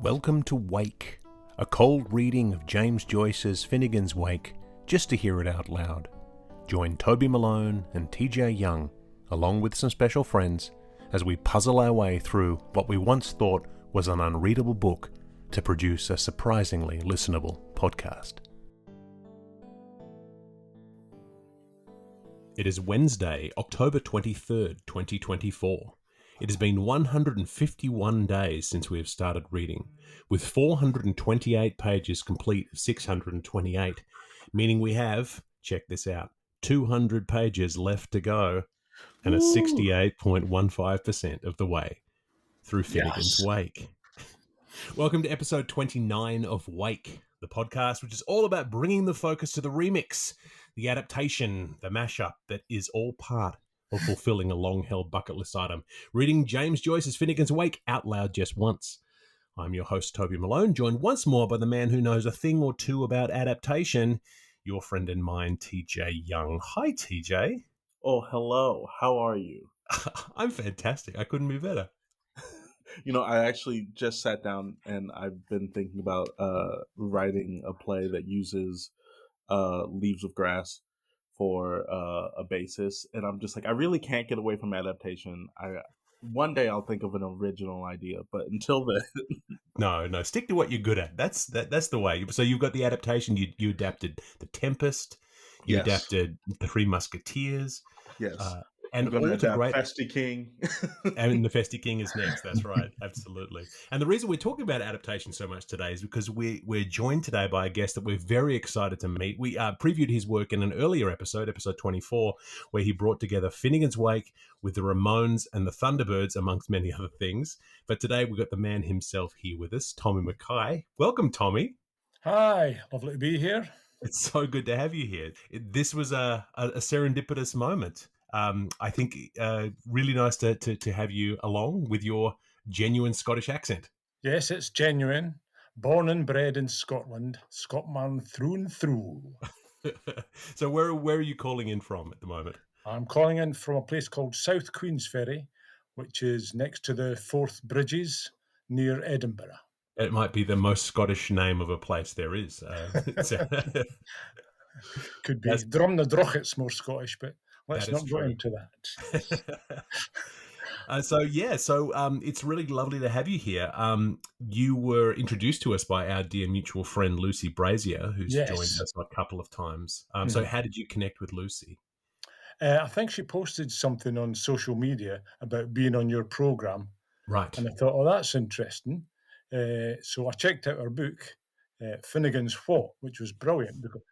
Welcome to Wake, a cold reading of James Joyce's Finnegans Wake, just to hear it out loud. Join Toby Malone and TJ Young, along with some special friends, as we puzzle our way through what we once thought was an unreadable book to produce a surprisingly listenable podcast. It is Wednesday, October 23rd, 2024. It has been 151 days since we have started reading, with 428 pages complete of 628, meaning we have, check this out, 200 pages left to go and a 68.15% of the way through Finnegans Wake. Welcome to episode 29 of Wake, the podcast which is all about bringing the focus to the remix, the adaptation, the mashup that is all part of fulfilling a long-held bucket list item, reading James Joyce's Finnegans Wake out loud just once. I'm your host, Toby Malone, joined once more by the man who knows a thing or two about adaptation, your friend and mine, TJ Young. Hi, TJ. Oh, hello. How are you? I'm fantastic. I couldn't be better. You know, I actually just sat down and I've been thinking about writing a play that uses leaves of grass for a basis, and I'm just like, I really can't get away from adaptation. One day I'll think of an original idea, but until then, no, stick to what you're good at. That's the way. So you've got the adaptation. You adapted The Tempest. You adapted The Three Musketeers. Yes. And I'm going to adapt great. Festy King. And the Festy King is next. That's right. Absolutely. And the reason we're talking about adaptation so much today is because we're joined today by a guest that we're very excited to meet. We previewed his work in an earlier episode 24, where he brought together Finnegans Wake with the Ramones and the Thunderbirds, amongst many other things. But today we've got the man himself here with us, Tommy MacKay. Welcome, Tommy. Hi. Lovely to be here. It's so good to have you here. This was a serendipitous moment. I think really nice to have you along with your genuine Scottish accent. Yes, it's genuine. Born and bred in Scotland, Scotman through and through. So where are you calling in from at the moment? I'm calling in from a place called South Queensferry, which is next to the Forth Bridges near Edinburgh. It might be the most Scottish name of a place there is. Could be. Drum na Droch, it's more Scottish, but let's not go into that. So it's really lovely to have you here. You were introduced to us by our dear mutual friend Lucy Brazier, who's joined us a couple of times. So how did you connect with Lucy? I think she posted something on social media about being on your programme. Right. And I thought, oh, that's interesting. So I checked out her book, Finnegans What, which was brilliant. Because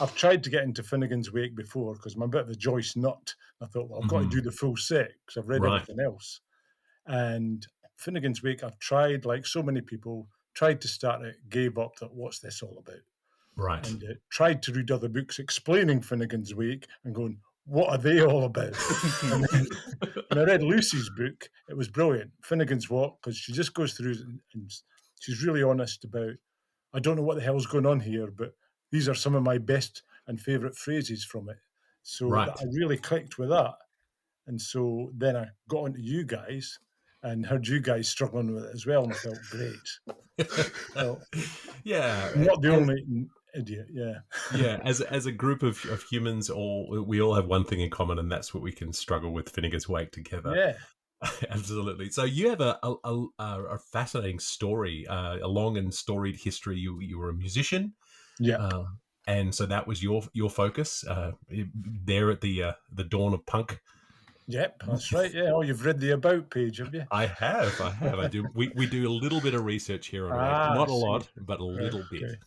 I've tried to get into Finnegans Wake before because I'm a bit of a Joyce nut. I thought, well, I've got to do the full set because I've read everything else. And Finnegans Wake, I've tried, like so many people, tried to start it, gave up, thought, what's this all about? Right. And tried to read other books explaining Finnegans Wake and going, what are they all about? And then, when I read Lucy's book, it was brilliant. Finnegans What, because she just goes through and she's really honest about, I don't know what the hell's going on here, but these are some of my best and favourite phrases from it. So I really clicked with that. And so then I got onto you guys and heard you guys struggling with it as well, and I felt great. Well, not the only idiot, as a group of humans, we all have one thing in common, and that's what we can struggle with Finnegans Wake together. Absolutely. So you have a fascinating story, a long and storied history. You were a musician, and so that was your focus there at the dawn of punk. Yep, that's right. Yeah, you've read the about page, have you? I have. I do. We do a little bit of research here on Wake. Not a lot, but a little bit.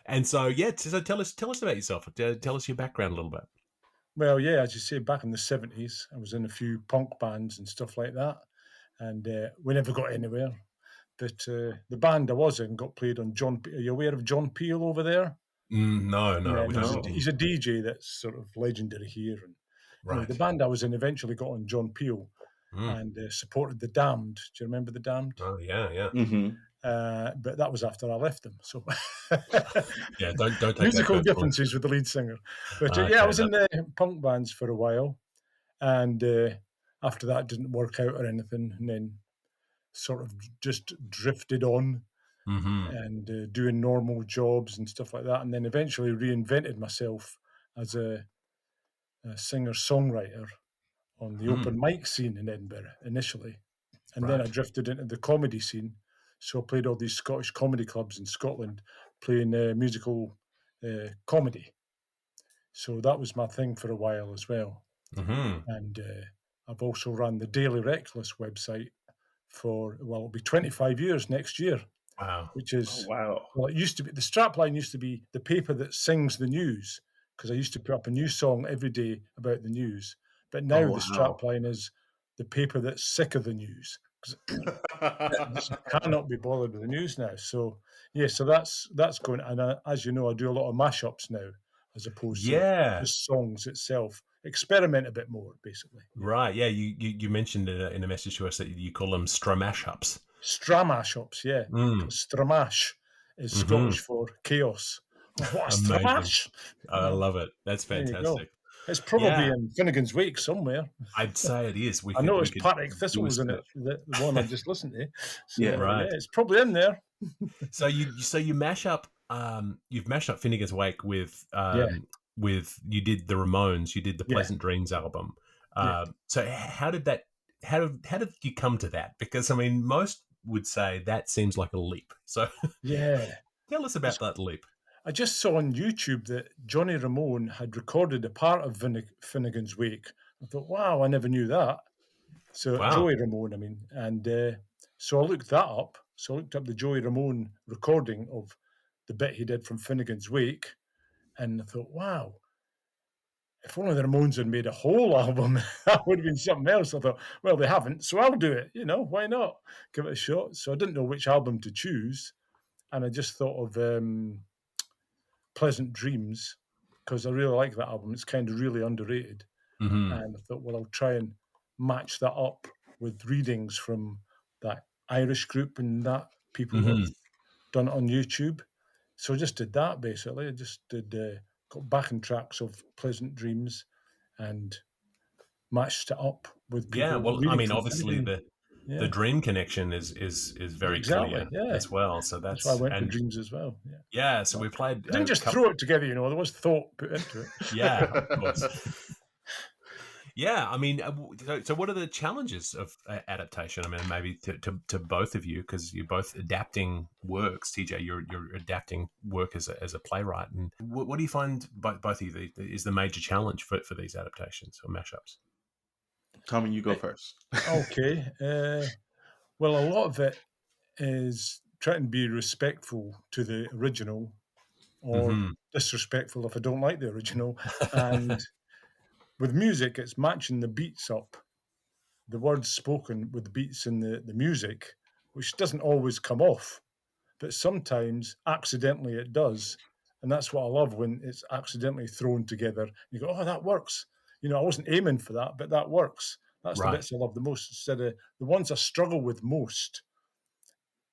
And so, so tell us about yourself. Tell us your background a little bit. Well, as you say, back in the 70s, I was in a few punk bands and stuff like that, and we never got anywhere. But the band I was in got played on John. Are you aware of John Peel over there? No. He's a DJ that's sort of legendary here. And the band I was in eventually got on John Peel and supported the Damned. Do you remember the Damned? Oh, yeah. Mm-hmm. But that was after I left them. So don't take musical differences with the lead singer. But I was in the punk bands for a while, and after that didn't work out or anything, and then sort of just drifted on and doing normal jobs and stuff like that, and then eventually reinvented myself as a singer-songwriter on the open mic scene in Edinburgh initially. And then I drifted into the comedy scene. So I played all these Scottish comedy clubs in Scotland playing musical comedy. So that was my thing for a while as well. And I've also run the Daily Reckless website for, well, it'll be 25 years next year. Wow. Which is, wow. Well, it used to be, the strapline used to be the paper that sings the news, because I used to put up a new song every day about the news. But now the strapline is the paper that's sick of the news, because just cannot be bothered with the news now. So yeah, so that's going. And as you know, I do a lot of mashups now, as opposed to just songs itself. Experiment a bit more, basically. Right. Yeah. You mentioned in a message to us that you call them stramashups. Stramashups, yeah. Stramash is Scottish for chaos. Oh, what a stramash! I love it. That's fantastic. It's probably in Finnegans Wake somewhere. I'd say it is. I noticed Partick Thistle was in it, the one I just listened to. So, yeah, it's probably in there. So you mash up. You've mashed up Finnegans Wake with you did the Ramones. You did the Pleasant Dreams album. So how did you come to that? Because I mean, most would say that seems like a leap. So tell us about that leap. I just saw on YouTube that Johnny Ramone had recorded a part of Finnegans Wake. I thought, wow, I never knew that. So Joey Ramone, I mean, and so I looked that up. So I looked up the Joey Ramone recording of the bit he did from Finnegans Wake, and I thought, wow, if only the Ramones had made a whole album, that would have been something else. I thought, well, they haven't, so I'll do it. Why not? Give it a shot. So I didn't know which album to choose, and I just thought of Pleasant Dreams, because I really like that album. It's kind of really underrated. And I thought, well, I'll try and match that up with readings from that Irish group and that people have done it on YouTube. So I just did that, basically. I just got backing tracks of Pleasant Dreams and matched it up with people. Yeah, well, I mean, obviously the dream connection is very clear as well. So that's why I went for Dreams as well. Yeah, so we played. I didn't just throw it together, there was thought put into it. Yeah, of course. Yeah, I mean, so what are the challenges of adaptation? I mean, maybe to both of you, because you're both adapting works. TJ, you're adapting work as a playwright, and what do you find both of you is the major challenge for these adaptations or mashups? Tommy, you go first. Okay. Well, a lot of it is trying to be respectful to the original, or disrespectful if I don't like the original, and with music, it's matching the beats up, the words spoken with the beats in the music, which doesn't always come off, but sometimes accidentally it does. And that's what I love, when it's accidentally thrown together. You go, oh, that works. I wasn't aiming for that, but that works. That's the bits I love the most. Instead of the ones I struggle with most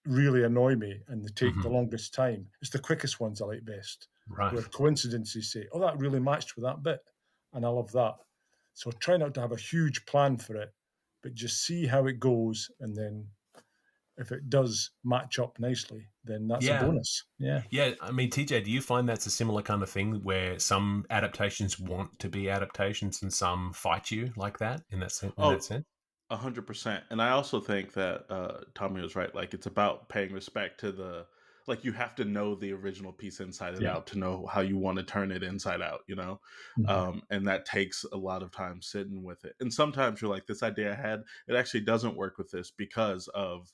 really annoy me and they take the longest time. It's the quickest ones I like best. Where coincidences say, oh, that really matched with that bit. And I love that. So try not to have a huge plan for it, but just see how it goes. And then if it does match up nicely, then that's a bonus. Yeah. Yeah. I mean, TJ, do you find that's a similar kind of thing where some adaptations want to be adaptations and some fight you like that in that sense? 100%. And I also think that Tommy was right. Like, it's about paying respect to you have to know the original piece inside and out to know how you want to turn it inside out, and that takes a lot of time sitting with it. And sometimes you're like, this idea I had, it actually doesn't work with this because of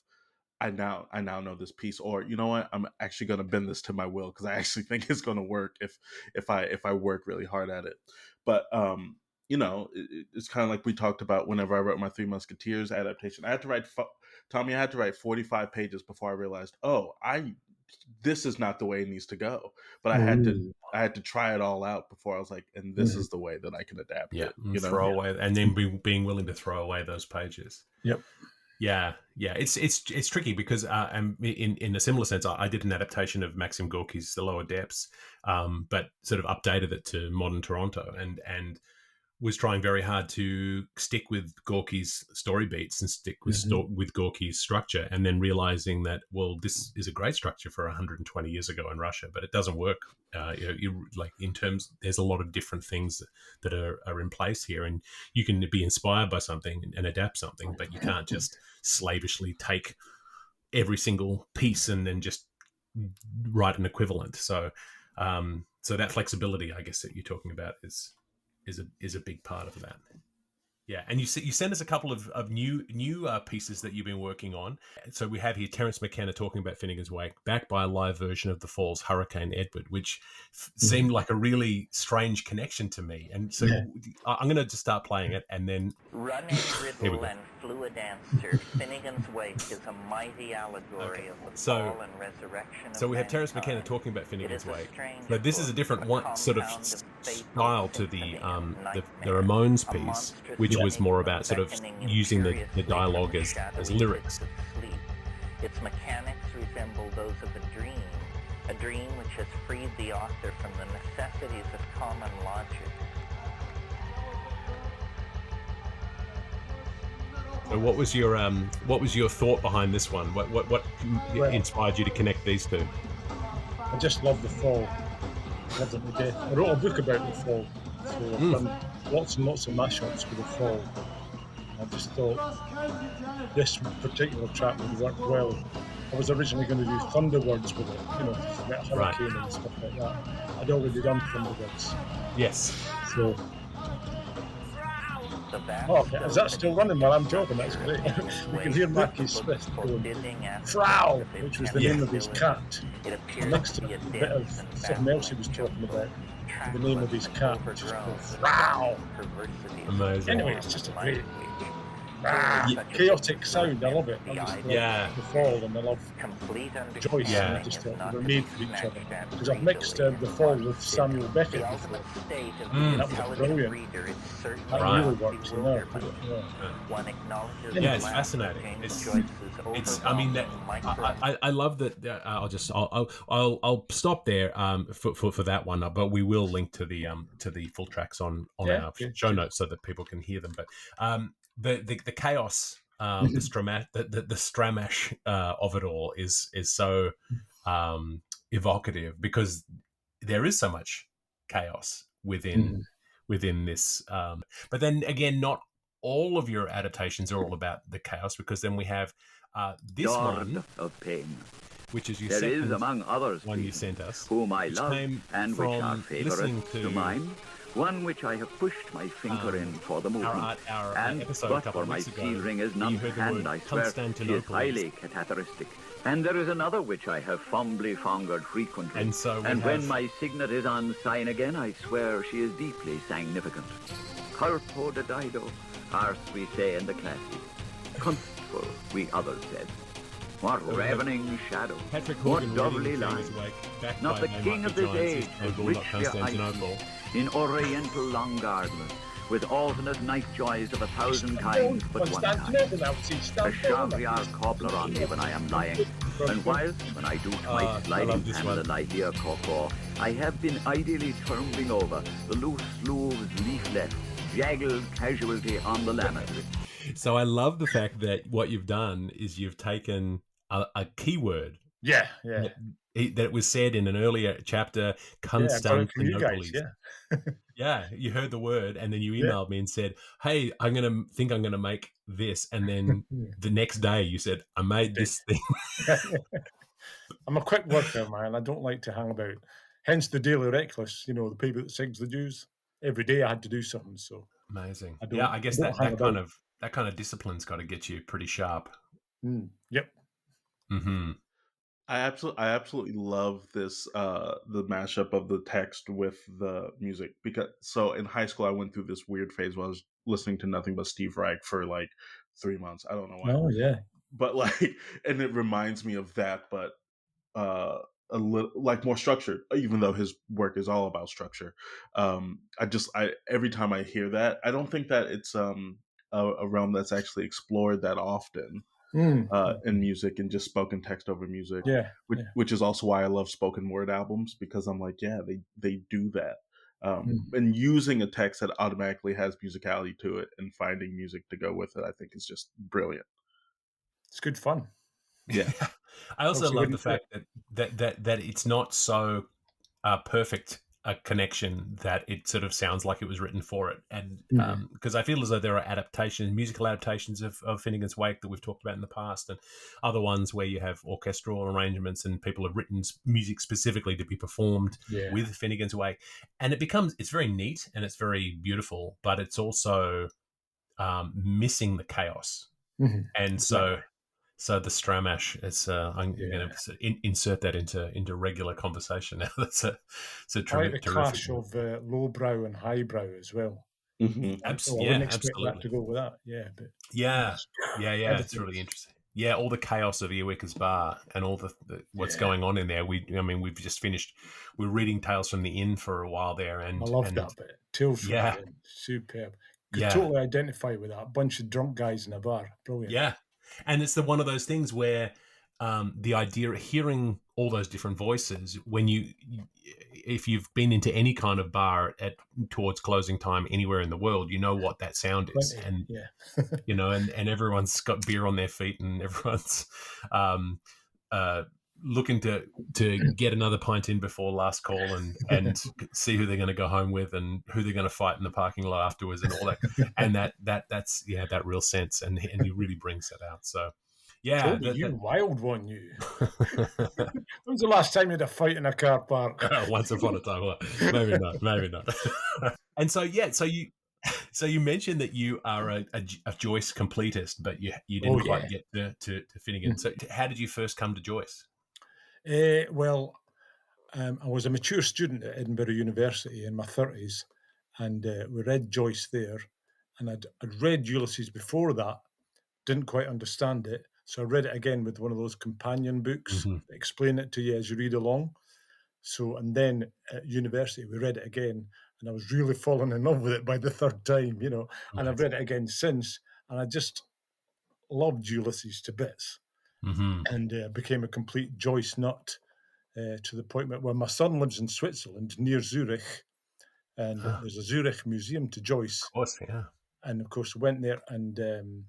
I now know this piece, or you know what, I'm actually going to bend this to my will because I actually think it's going to work if I work really hard at it. But it's kind of like we talked about whenever I wrote my Three Musketeers adaptation. I had to write 45 pages before I realized, this is not the way it needs to go. But I had to try it all out before I was like, and this is the way that I can adapt it. Throw away, and then being willing to throw away those pages. Yep. Yeah. It's tricky because in a similar sense, I did an adaptation of Maxim Gorky's The Lower Depths, but sort of updated it to modern Toronto, and was trying very hard to stick with Gorky's story beats and stick with with Gorky's structure, and then realizing that, well, this is a great structure for 120 years ago in Russia, but it doesn't work. Like in terms, there's a lot of different things that are in place here, and you can be inspired by something and adapt something, but you can't just slavishly take every single piece and then just write an equivalent. So, so that flexibility, I guess, that you're talking about is a big part of that. Yeah, and you send us a couple of new pieces that you've been working on. So we have here Terence McKenna talking about Finnegans Wake, backed by a live version of The Falls' Hurricane Edward, which seemed like a really strange connection to me. And so I'm going to just start playing it, and then running riddle and fluid answer. Finnegans Wake is a mighty allegory of the fall and resurrection. So we have Terence McKenna talking about Finnegans Wake. But this is a different one, sort of style to the Ramones piece, which was more about sort of using the dialogue as lyrics. Its mechanics resemble those of a dream which has freed the author from the necessities of common logic. So what was your thought behind this one? What inspired you to connect these two? I just love the fall. Loved it to death. I wrote a book about the fall, so I've done lots and lots of mashups with the fall. I just thought this particular track would work well. I was originally going to do Thunderwords with it, about hurricane and stuff like that. I'd already done Thunderwords. Yes. So. Oh, okay. Is that still running while I'm talking? That's great. You can hear Mackie Smith going, Frau, which was the name of his cat. I mixed a bit of something else he was talking about, the name of his cat, which is called Frau. Amazing. Anyway, it's just a great chaotic sound. I love it. I just love the fall, and I love Joyce, and I just thought they were made for each other. Because I've mixed the fall with Samuel Beckett before, and that was brilliant. That really works, Yeah, it's fascinating. It's. I mean, that I love that. I'll stop there for that one, but we will link to the full tracks on our show notes so that people can hear them. But the chaos, the stramash of it all is so evocative, because there is so much chaos within this. But then again, not all of your adaptations are all about the chaos, because then we have this one of pain, which is there is among others one you sent us, whom I love and which are favourite to mine. One which I have pushed my finger in for the movement, and but for my seal ring is none hand, I swear, she is highly characteristic. And there is another which I have fondly fingered frequently, and when my signet is on sign again, I swear she is deeply significant. Corpo de Dido, arse we say in the classy, constful we others said. What ravening shadow, what doubly line, not the king of this age, but richer I in oriental long garments, with alternate night joys of 1,000 kinds, but one kind. A Chavriar cobbler on me when I am lying, and whilst when I do my sliding handle I hear coco, I have been ideally tumbling over the loose leaves leaf left, jaggled casualty on the lamestry. So I love the fact that what you've done is you've taken a keyword. Yeah. That was said in an earlier chapter, Constantinopolis. Yeah, you heard the word, and then you emailed me and said, "Hey, I'm gonna make this," and then the next day you said, "I made this thing." I'm a quick worker, man. I don't like to hang about. Hence the Daily Reckless. The people that sings the news. Every day I had to do something. So amazing. I guess that kind of discipline's got to get you pretty sharp. Yep. Mm-hmm. I absolutely love this the mashup of the text with the music, because in high school I went through this weird phase where I was listening to nothing but Steve Reich for like 3 months. I don't know why. Oh yeah. But and it reminds me of that, but a little more structured, even though his work is all about structure. I every time I hear that, I don't think that it's a realm that's actually explored that often. In music and just spoken text over music, which is also why I love spoken word albums, because I'm like, they do that. And using a text that automatically has musicality to it and finding music to go with it, I think is just brilliant. It's good fun. Yeah. I also love the fact that it's not so perfect a connection that it sort of sounds like it was written for it. And because I feel as though there are adaptations, musical adaptations of Finnegans Wake that we've talked about in the past, and other ones where you have orchestral arrangements and people have written music specifically to be performed with Finnegans Wake. And it's very neat and it's very beautiful, but it's also missing the chaos. And so the stramash, I'm going to insert that into regular conversation now. It's a terrific clash of lowbrow and highbrow as well. Mm-hmm. I wouldn't expect that to go with that. It's really interesting. Yeah, all the chaos of Earwicker's Bar and all the what's going on in there. We've just finished. We're reading Tales from the Inn for a while there, and I love that bit. Tales from the Inn, superb. Could totally identify with that. A bunch of drunk guys in a bar, brilliant. Yeah. And it's one of those things where the idea of hearing all those different voices, if you've been into any kind of bar towards closing time anywhere in the world, you know what that sound is. And, and everyone's got beer on their feet and everyone's looking to get another pint in before last call and see who they're going to go home with and who they're going to fight in the parking lot afterwards and all that. And that's that real sense. And he really brings that out. So, yeah. Toby, you wild one, you. When was the last time you had a fight in a car park? Once upon a time. Well, maybe not. And so, so you mentioned that you are a Joyce completist, but you didn't quite get to Finnegans. So how did you first come to Joyce? I was a mature student at Edinburgh University in my 30s, and we read Joyce there. And I'd read Ulysses before that, didn't quite understand it. So I read it again with one of those companion books that explain it to you as you read along. So, and then at university, we read it again, and I was really falling in love with it by the third time, and I've read it again since, and I just loved Ulysses to bits. And became a complete Joyce nut to the point where my son lives in Switzerland near Zurich, and there's a Zurich museum to Joyce. Of course, yeah. And of course, went there and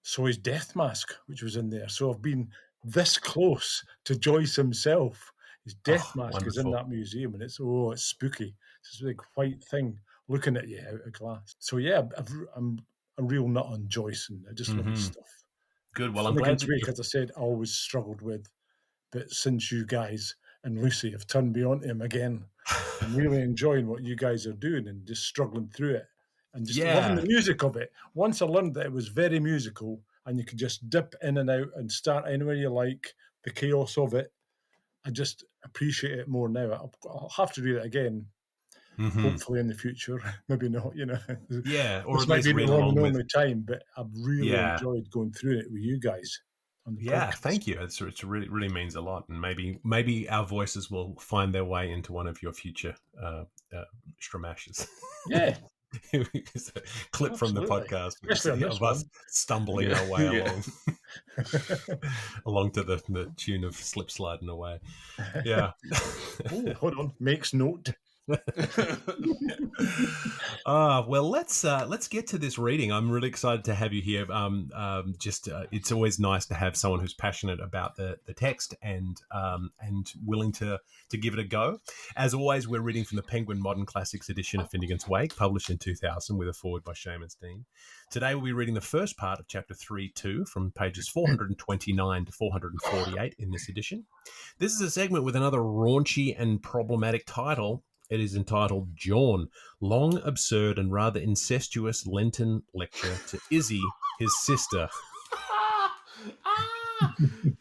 saw his death mask, which was in there. So I've been this close to Joyce himself. His death mask is in that museum, and it's spooky. It's this big white thing looking at you out of glass. So yeah, I'm a real nut on Joyce, and I just love his stuff. Good. Well, I'm glad that as I said, I always struggled with, but since you guys and Lucy have turned me on to him again, I'm really enjoying what you guys are doing and just struggling through it and just loving the music of it. Once I learned that it was very musical and you could just dip in and out and start anywhere you like, the chaos of it, I just appreciate it more now. I'll have to read it again. Hopefully in the future, maybe not, Yeah, or this might be the long and only time, but I've really enjoyed going through it with you guys. On the podcast. Thank you. It really means a lot, and maybe our voices will find their way into one of your future stramashes. Yeah. Clip from the podcast of us stumbling our way along to the tune of Slip Sliding Away. Yeah. Hold on. Makes note. Well, let's get to this reading. I'm really excited to have you here. It's always nice to have someone who's passionate about the text and willing to give it a go. As always, we're reading from the Penguin Modern Classics edition of Finnegans Wake, published in 2000, with a foreword by Shaun. Today we'll be reading the first part of chapter 3-2 from pages 429 to 448 in this edition. This is a segment with another raunchy and problematic title. It is entitled Jawn, Long, Absurd and Rather Incestuous Lenten Lecture to Issy, His Sister.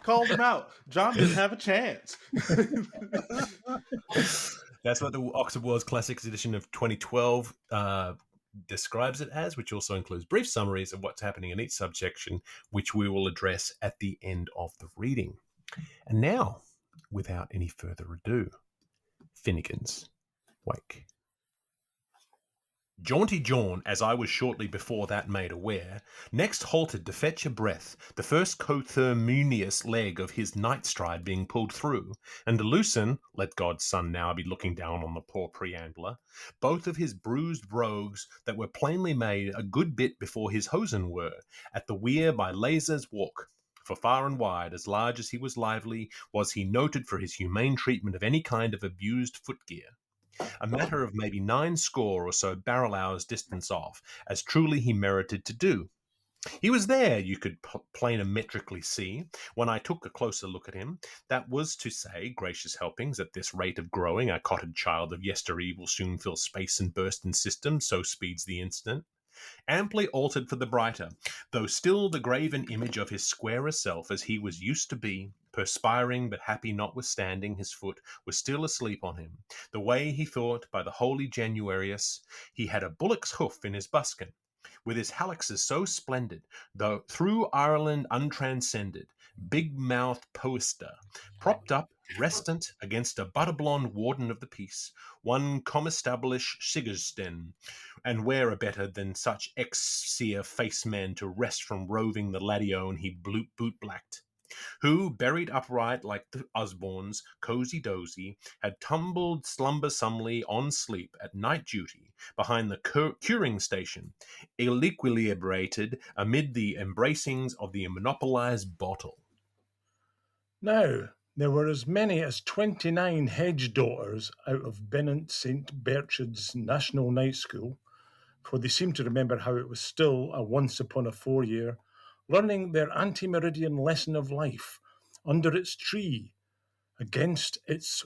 Called him out. John didn't have a chance. That's what the Oxford World's Classics edition of 2012 describes it as, which also includes brief summaries of what's happening in each subsection, which we will address at the end of the reading. And now, without any further ado, Finnegans Wake. Jaunty John, as I was shortly before that made aware, next halted to fetch a breath, the first coterminous leg of his night stride being pulled through, and to loosen, let God's son now be looking down on the poor preambler, both of his bruised brogues that were plainly made a good bit before his hosen were, at the weir by Laser's walk. For far and wide, as large as he was lively, was he noted for his humane treatment of any kind of abused footgear. A matter of maybe 90 or so barrel hours distance off, as truly he merited to do. He was there, you could planimetrically see, when I took a closer look at him. That was to say, gracious helpings, at this rate of growing, a cottage child of yestereve will soon fill space and burst in system, so speeds the instant. Amply altered for the brighter, though still the graven image of his squarer self as he was used to be, perspiring but happy notwithstanding his foot was still asleep on him, the way he thought by the holy Januarius he had a bullock's hoof in his buskin, with his hallexes so splendid, though through Ireland untranscended, big-mouthed poester, propped up, restant, against a butter-blonde warden of the peace, one comestablish Sigersten, and where a better than such ex-seer face-man to rest from roving the laddione he boot-blacked, who, buried upright like the Osbornes, cozy-dozy, had tumbled slumbersomely on sleep at night duty behind the curing station, ill-equilibrated amid the embracings of the monopolized bottle. Now, there were as many as 29 hedge daughters out of Benant St. Berchard's National Night School, for they seem to remember how it was still a once upon a 4-year, learning their anti-meridian lesson of life under its tree, against its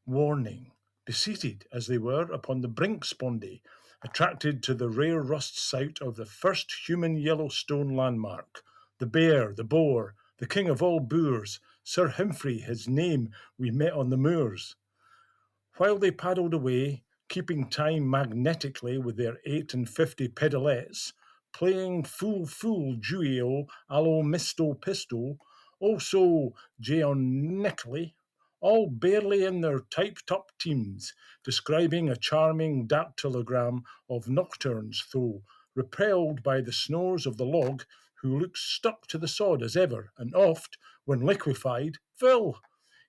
warning, beseated as they were upon the brink spondy, attracted to the rare rust site of the first human Yellowstone landmark, the bear, the boar, the king of all boors, Sir Humphrey, his name, we met on the moors. While they paddled away, keeping time magnetically with their 8 and 50 pedalettes, playing fool Juio, allo misto pisto, also geonically, all barely in their typed-up teams, describing a charming dactylogram of nocturnes, though repelled by the snores of the log, who looked stuck to the sod as ever, and oft, when liquefied, Phil,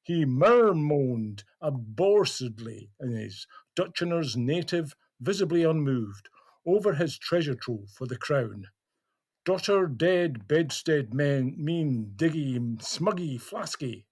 he murmoaned aborsedly in his Dutchener's native, visibly unmoved, over his treasure trove for the crown. Daughter dead, bedstead men, mean, diggy, smuggy, flasky.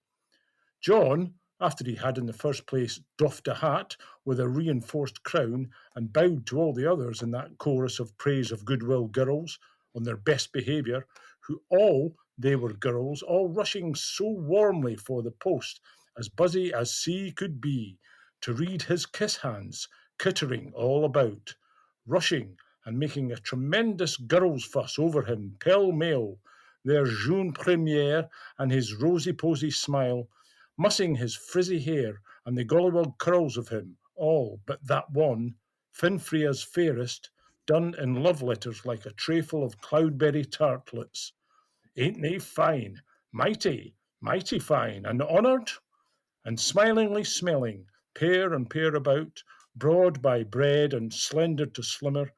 John, after he had in the first place doffed a hat with a reinforced crown and bowed to all the others in that chorus of praise of goodwill girls on their best behaviour, who all, they were girls, all rushing so warmly for the post, as buzzy as sea could be, to read his kiss hands, kittering all about, rushing and making a tremendous girls' fuss over him, pell-mell, their jeune première and his rosy-posy smile, mussing his frizzy hair and the gollywog curls of him, all but that one, Finfrea's fairest, done in love letters like a trayful of cloudberry tartlets. Ain't they fine? Mighty, mighty fine, and honoured? And smilingly smelling, pair and pair about, broad by bread and slender to slimmer,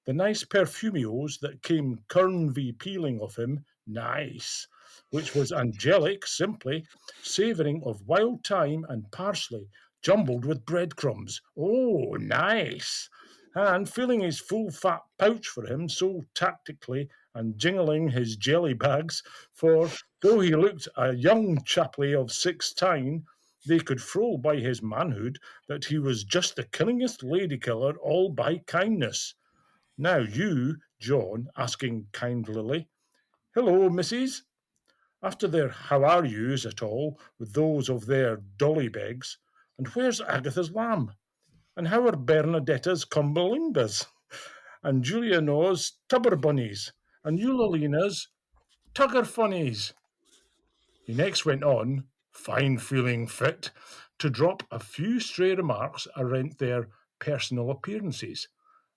the nice perfumios that came kernvy peeling of him, nice, which was angelic simply, savouring of wild thyme and parsley, jumbled with breadcrumbs. Oh, nice! And filling his full fat pouch for him so tactically and jingling his jelly bags, for though he looked a young chappie of 16, they could throw by his manhood that he was just the killingest lady-killer all by kindness. Now you, John, asking kindlily, "Hello, missus," after their how are yous at all, with those of their dolly begs, and where's Agatha's lamb? And how are Bernadetta's cumberlindas? And Juliano's tubber bunnies? And Eulalina's tugger funnies? He next went on, fine feeling fit, to drop a few stray remarks around their personal appearances,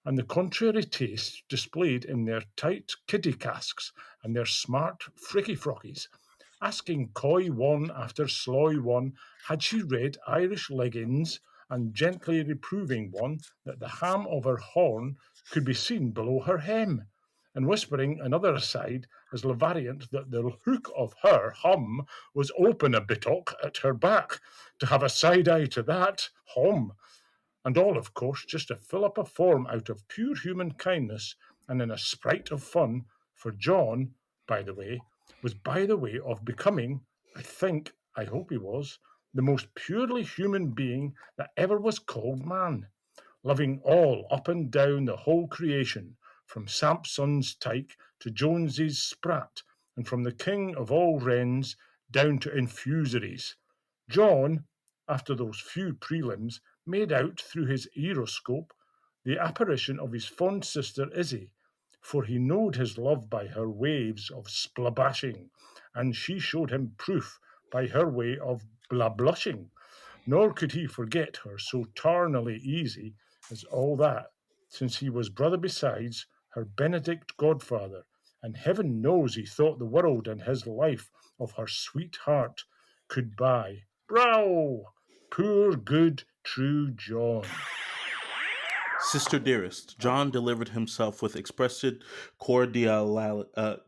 and the contrary taste displayed in their tight kiddie casques and their smart fricky frockies, asking coy one after sloy one had she read Irish leggings and gently reproving one that the ham of her horn could be seen below her hem, and whispering another aside as Levariant that the hook of her hum was open a bittock at her back, to have a side eye to that hum. And all, of course, just to fill up a form out of pure human kindness and in a sprite of fun, for John, by the way, was by the way of becoming, I hope he was, the most purely human being that ever was called man, loving all up and down the whole creation, from Samson's tyke to Jonesy's sprat, and from the king of all wrens down to infusories. John, after those few prelims, made out through his aeroscope the apparition of his fond sister Issy, for he knowed his love by her waves of splabashing, and she showed him proof by her way of blushing. Nor could he forget her so tarnally easy as all that, since he was brother besides her Benedict godfather, and heaven knows he thought the world and his life of her sweetheart could buy. Brow! Poor, good, true John. Sister dearest, John delivered himself with expressive cordiality,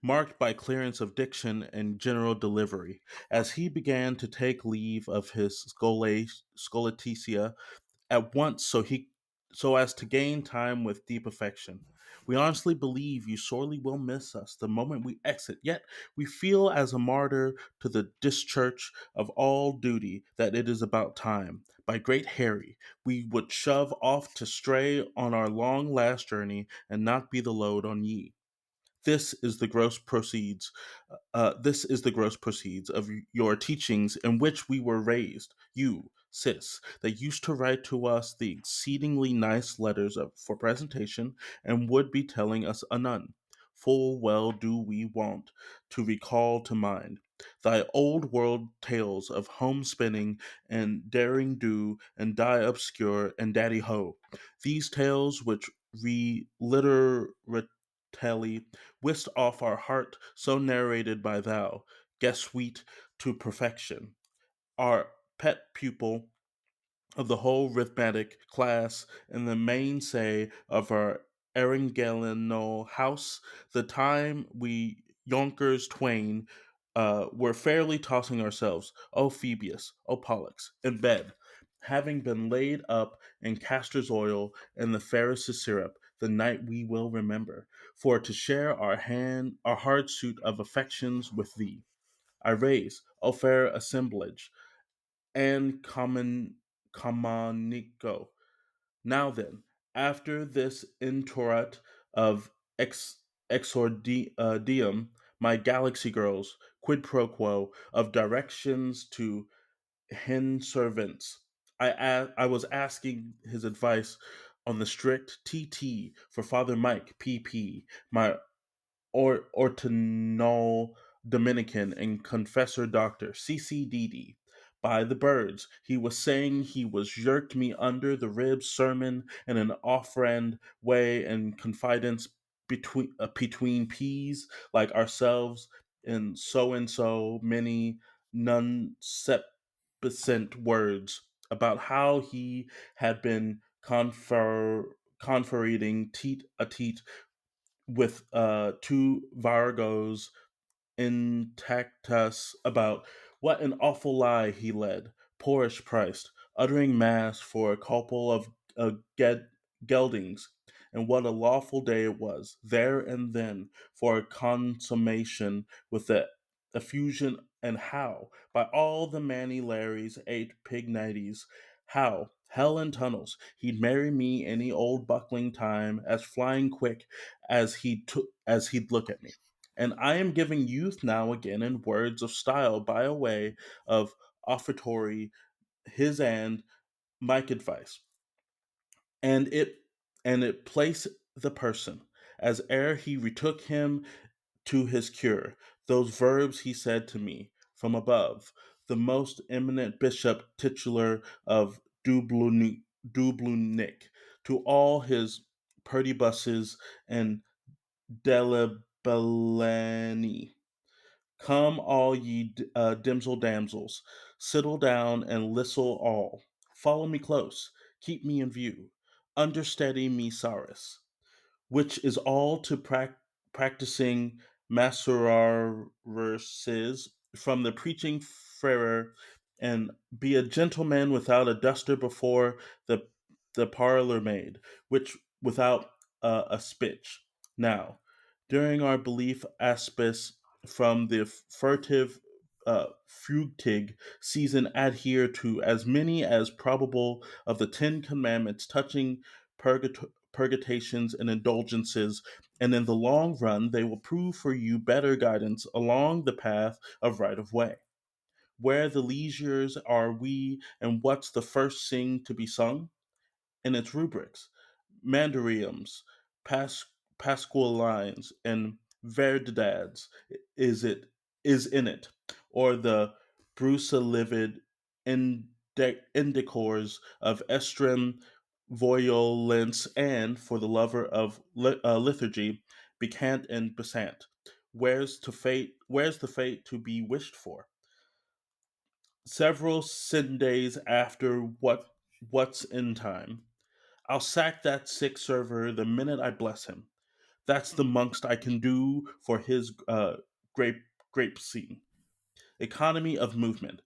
marked by clearance of diction and general delivery, as he began to take leave of his scholatecia at once so as to gain time with deep affection. We honestly believe you sorely will miss us the moment we exit, yet we feel as a martyr to the dischurch of all duty that it is about time. By great Harry, we would shove off to stray on our long last journey and not be the load on ye. This is the gross proceeds. This is the gross proceeds of your teachings in which we were raised. You, sis, that used to write to us the exceedingly nice letters for presentation, and would be telling us anon. Full well do we want to recall to mind thy old world tales of homespinning and daring do and die obscure and daddy ho. These tales which reliterally whisked off our heart, so narrated by thou, guess sweet to perfection. Our pet pupil of the whole arithmetic class and the mainstay of our Erangeliano house, the time we Yonkers twain were fairly tossing ourselves, O Phoebus, O Pollux, in bed, having been laid up in castor's oil and the Pharisees syrup, the night we will remember, for to share our hard suit of affections with thee. I raise, O fair assemblage, and commonico. Now then, after this introit of exordium, my galaxy girls, quid pro quo of directions to hen servants. I was asking his advice on the strict TT for Father Mike PP, my Ortonal Dominican and Confessor Doctor CCDD. By the birds, he was saying he was yerked me under the ribs sermon in an off-brand way and confidence between peas like ourselves in so many non-septicent words about how he had been conferring teat a teat with two Virgos intactus about what an awful lie he led, poorish priced, uttering mass for a couple of geldings, and what a lawful day it was, there and then, for a consummation with the effusion, and how, by all the Manny Larrys ate pig nighties, how, hell and tunnels, he'd marry me any old buckling time, as flying quick as he'd look at me. And I am giving youth now again in words of style by a way of offertory his and Mike advice. And it place the person, as ere he retook him to his cure, those verbs he said to me, from above, the most eminent bishop titular of Dubrovnik, to all his purdy-busses and delibellani, Come, all ye damsels, settle down and lissel all. Follow me close, keep me in view, understeady me saris, which is all to practicing masserarses from the preaching frere, and be a gentleman without a duster before the parlor maid, which without a spitch. Now, during our belief aspis from the furtive frutig season adhere to as many as probable of the 10 commandments touching purgations and indulgences, and in the long run they will prove for you better guidance along the path of right of way. Where the leisures are we, and what's the first thing to be sung? In its rubrics, mandariums, pasqualines, and verdadads is in it, or the brusa livid indicors of estrem violence, and for the lover of liturgy, becant and besant. Where's the fate to be wished for? Several Sundays after what's in time, I'll sack that sick server the minute I bless him. That's the most I can do for his grape scene. Economy of movement.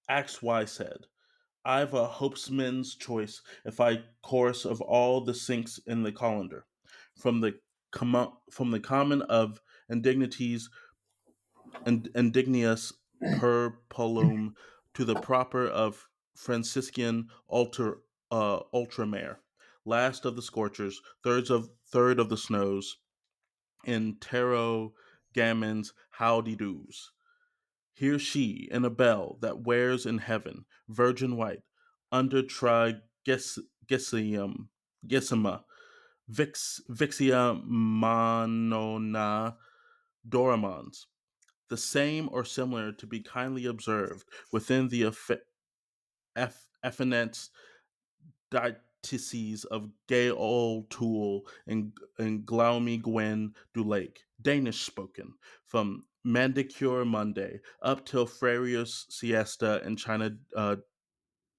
Acts Y said, I've a hopesman's choice if I course of all the sinks in the colander, from the common of indignities and indignius per polum to the proper of Franciscan ultramare, last of the scorchers, third of the snows, in tarot gammons howdy doos. Here she, in a bell that wears in heaven, virgin white, under gessima, vixia monona doramons, the same or similar to be kindly observed within the affinants diateses of gay old Tool and Gloomy Gwen du Lake, Danish spoken, from Mandicure Monday up till Frarius Siesta and China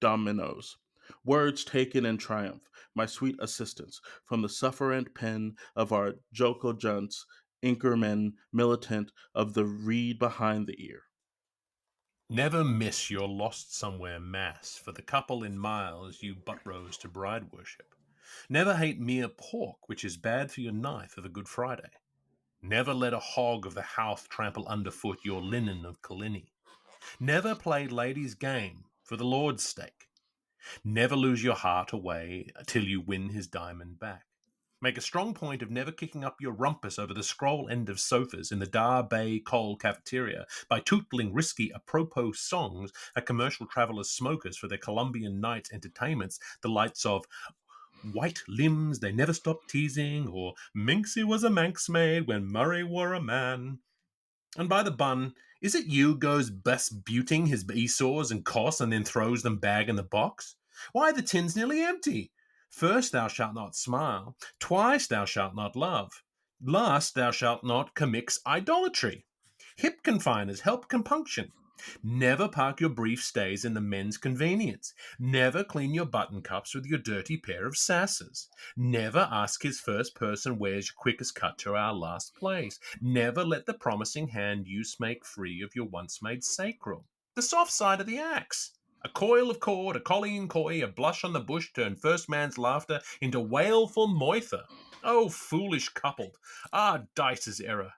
Dominoes. Words taken in triumph, my sweet assistants, from the sufferant pen of our Joko Junts, Inkerman, militant of the reed behind the ear. Never miss your lost somewhere mass for the couple in miles you butt rose to bride worship. Never hate mere pork, which is bad for your knife of a Good Friday. Never let a hog of the Houth trample underfoot your linen of Collini. Never play ladies' game for the Lord's stake. Never lose your heart away till you win his diamond back. Make a strong point of never kicking up your rumpus over the scroll end of sofas in the Dar Bay Coal cafeteria by tootling risky apropos songs at commercial travelers' smokers for their Colombian night entertainments, the lights of White Limbs They Never Stop Teasing, or Minxie Was a Manx Maid When Murray Were a Man. And by the bun, is it you goes busbuting his Esau's and Cos and then throws them bag in the box? Why, the tin's nearly empty. First thou shalt not smile, twice thou shalt not love, last thou shalt not commix idolatry. Hip confiners help compunction. Never park your brief stays in the men's convenience. Never clean your button cups with your dirty pair of sasses. Never ask his first person where's your quickest cut to our last place. Never let the promising hand use make free of your once made sacral. The soft side of the axe. A coil of cord, a colleen coy, a blush on the bush turn first man's laughter into wailful moither. Oh, foolish coupled! Ah, Dice's error!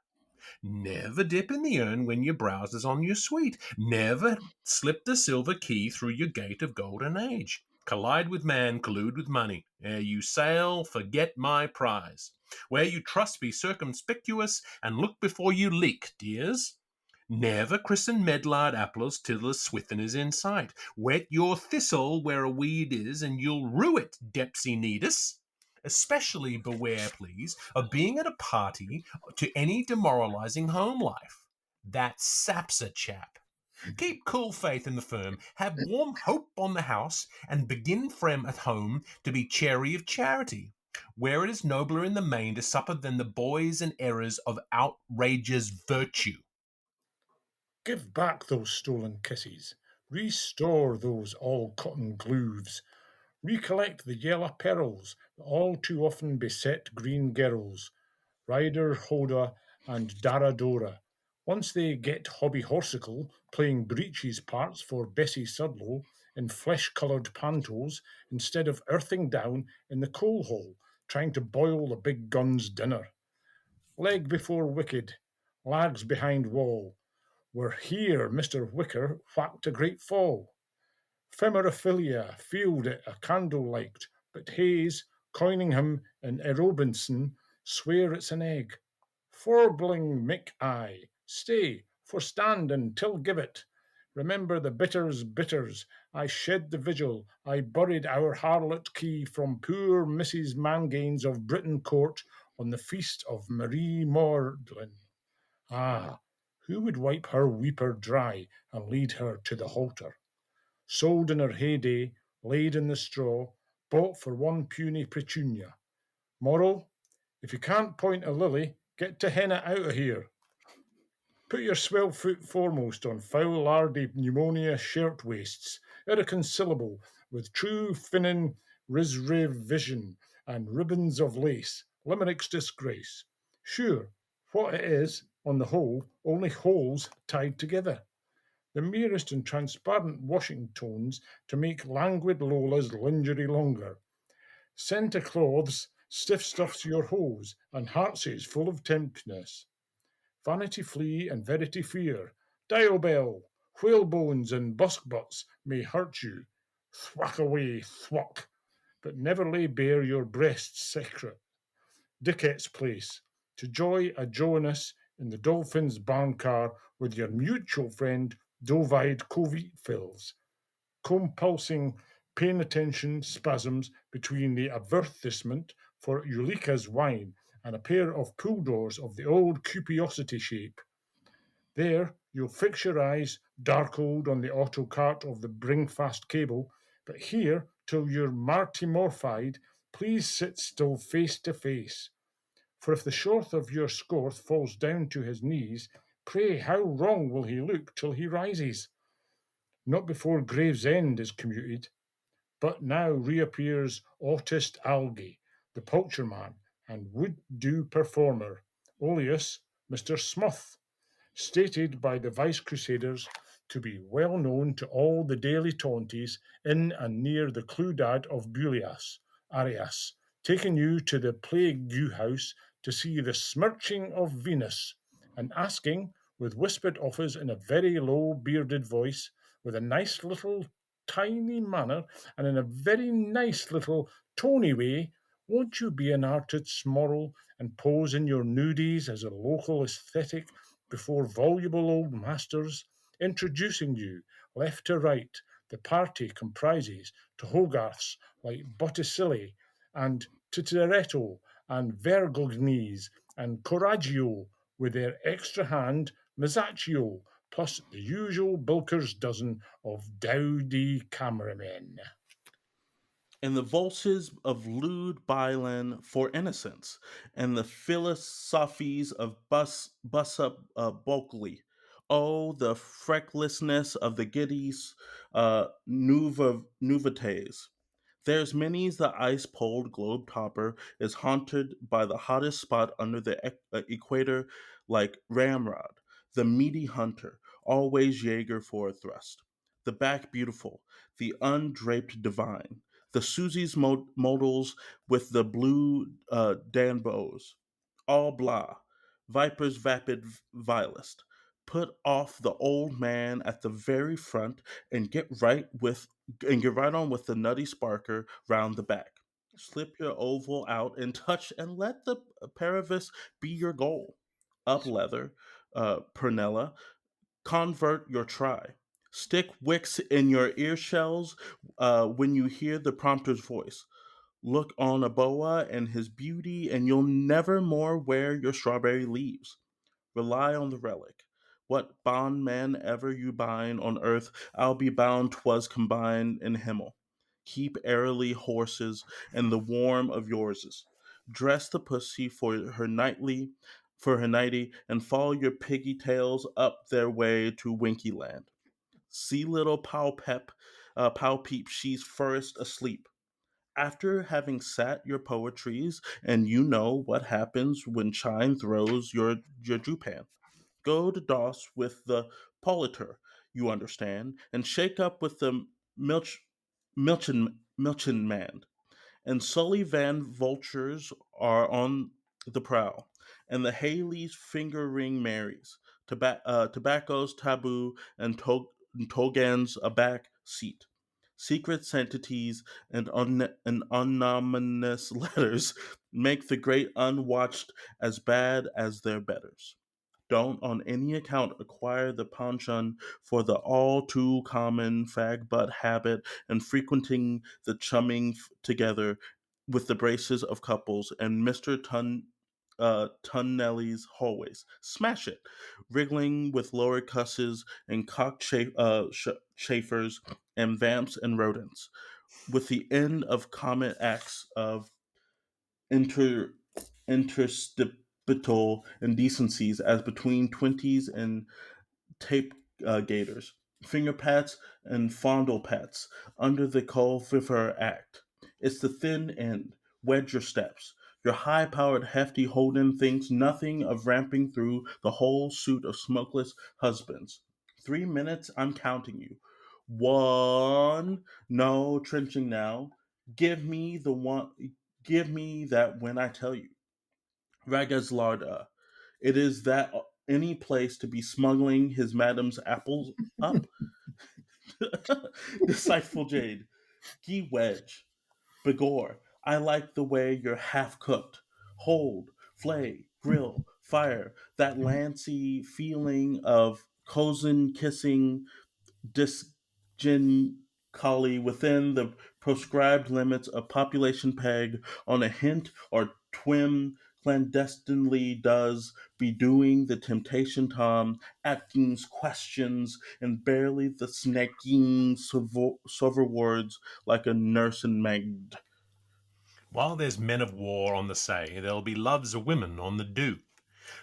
Never dip in the urn when your browser's on your suite. Never slip the silver key through your gate of golden age. Collide with man, collude with money. Ere you sail, forget my prize. Where you trust, be circumspicuous, and look before you leak, dears. Never christen medlard apples till the swithin is in sight. Wet your thistle where a weed is, and you'll rue it, Depsy Needus. Especially beware, please, of being at a party to any demoralizing home life. That saps a chap. Keep cool faith in the firm, have warm hope on the house, and begin frem at home to be chary of charity, where it is nobler in the main to suffer than the boys and errors of outrageous virtue. Give back those stolen kisses, restore those all-cotton glooves, recollect the yellow perils that all too often beset green girls, Ryder, Hoda, and Daradora. Once they get hobby horsicle, playing breeches parts for Bessie Sudlow in flesh-coloured pantos instead of earthing down in the coal hole, trying to boil the big gun's dinner. Leg before wicked, lags behind wall, where here Mr. Wicker whacked a great fall. Ophelia field it a candle light, but Hayes, Coiningham, and Robinson swear it's an egg. Forbling Mick I, stay, for stand until give it. Remember the bitters, I shed the vigil, I buried our harlot key from poor Mrs. Mangains of Britain Court on the feast of Marie Maudlin. Ah, who would wipe her weeper dry and lead her to the halter? Sold in her heyday, laid in the straw, bought for one puny petunia. Moral, if you can't point a lily, get to hen it out of here. Put your swell foot foremost on foul lardy pneumonia shirt waists, irreconcilable with true Finnan vision and ribbons of lace, Limerick's disgrace. Sure, what it is, on the whole, only holes tied together. The merest and transparent washing tones to make languid Lola's lingerie longer. Centre cloths, stiff stuffs your hose, and heartses full of temptness. Vanity flee and verity fear. Dial bell, whalebones and buskbutts may hurt you. Thwack away, thwack, but never lay bare your breast's secret. Dicket's place, to joy a Jonas in the Dolphin's barn car with your mutual friend Dovide Covitefills, compulsing paying attention spasms between the advertisement for Eureka's wine and a pair of pool doors of the old cupiosity shape. There you'll fix your eyes, dark-old on the auto cart of the bring-fast cable, but here, till you're martymorphied, please sit still face to face. For if the short of your scorth falls down to his knees, pray how wrong will he look till he rises? Not before Gravesend is commuted, but now reappears Autist Algae, the poultryman and would-do performer, alias Mr. Smuth, stated by the Vice Crusaders to be well known to all the daily taunties in and near the Cludad of Bulias, Arias, taking you to the plague house to see the smirching of Venus, and asking, with whispered offers in a very low bearded voice, with a nice little tiny manner, and in a very nice little tony way, won't you be an artist's moral and pose in your nudies as a local aesthetic before voluble old masters, introducing you, left to right, the party comprises to Hogarths like Botticelli and Tintoretto and Vergognis and Correggio with their extra hand Masaccio, plus the usual bilker's dozen of dowdy cameramen. And the voices of lewd Bylan for innocence, and the philosophies of Busup Bulkley. Oh, the frecklessness of the giddies, nouveautés. There's many's the ice-poled globe topper is haunted by the hottest spot under the equator, like Ramrod, the meaty hunter, always Jaeger for a thrust. The back beautiful, the undraped divine, the Susie's modals with the blue Danbos, all blah, Viper's vapid vilest. Put off the old man at the very front and get right on with the nutty sparker round the back. Slip your oval out and touch and let the Paravis be your goal. Up leather, Pernella, convert your try. Stick wicks in your ear shells when you hear the prompter's voice. Look on a boa and his beauty, and you'll never more wear your strawberry leaves. Rely on the relic. What bondman ever you bind on earth, I'll be bound 'twas combined in Himmel. Keep airily horses and the warm of yourses. Dress the pussy for her nightly for her nighty, and follow your piggy tails up their way to Winkyland. See little Pow Peep, she's first asleep. After having sat your poetries, and you know what happens when Chine throws your Jupan. Go to DOS with the Politer, you understand, and shake up with the Milchin man. And Sully Van Vultures are on the prowl, and the Haley's finger ring Marys, Tobacco's taboo, and Togan's a back seat. Secret entities and anonymous letters make the great unwatched as bad as their betters. Don't on any account acquire the penchant for the all too common fag butt habit and frequenting the chumming together with the braces of couples and Mr. Tunnelly's hallways. Smash it, wriggling with lower cusses and chafers and vamps and rodents, with the end of common acts of inter interstitial indecencies as between twenties and tape gators, finger pats and fondle pats under the Culvifer Act. It's the thin end. Wedge your steps. Your high-powered hefty Holden thinks nothing of ramping through the whole suit of smokeless husbands. 3 minutes, I'm counting you. 1. No trenching now. Give me the one. Give me that when I tell you. Ragazlarda. It is that any place to be smuggling his madam's apples up? Deceitful jade. Gee wedge. Begore. I like the way you're half cooked. Hold, flay, grill, fire. That lancy feeling of cozen kissing dysgenically within the proscribed limits of population peg on a hint or twim clandestinely does bedoing the temptation Tom, Atkins questions, and barely the snaking sober words like a nursing maid. While there's men of war on the say, there'll be loves of women on the do.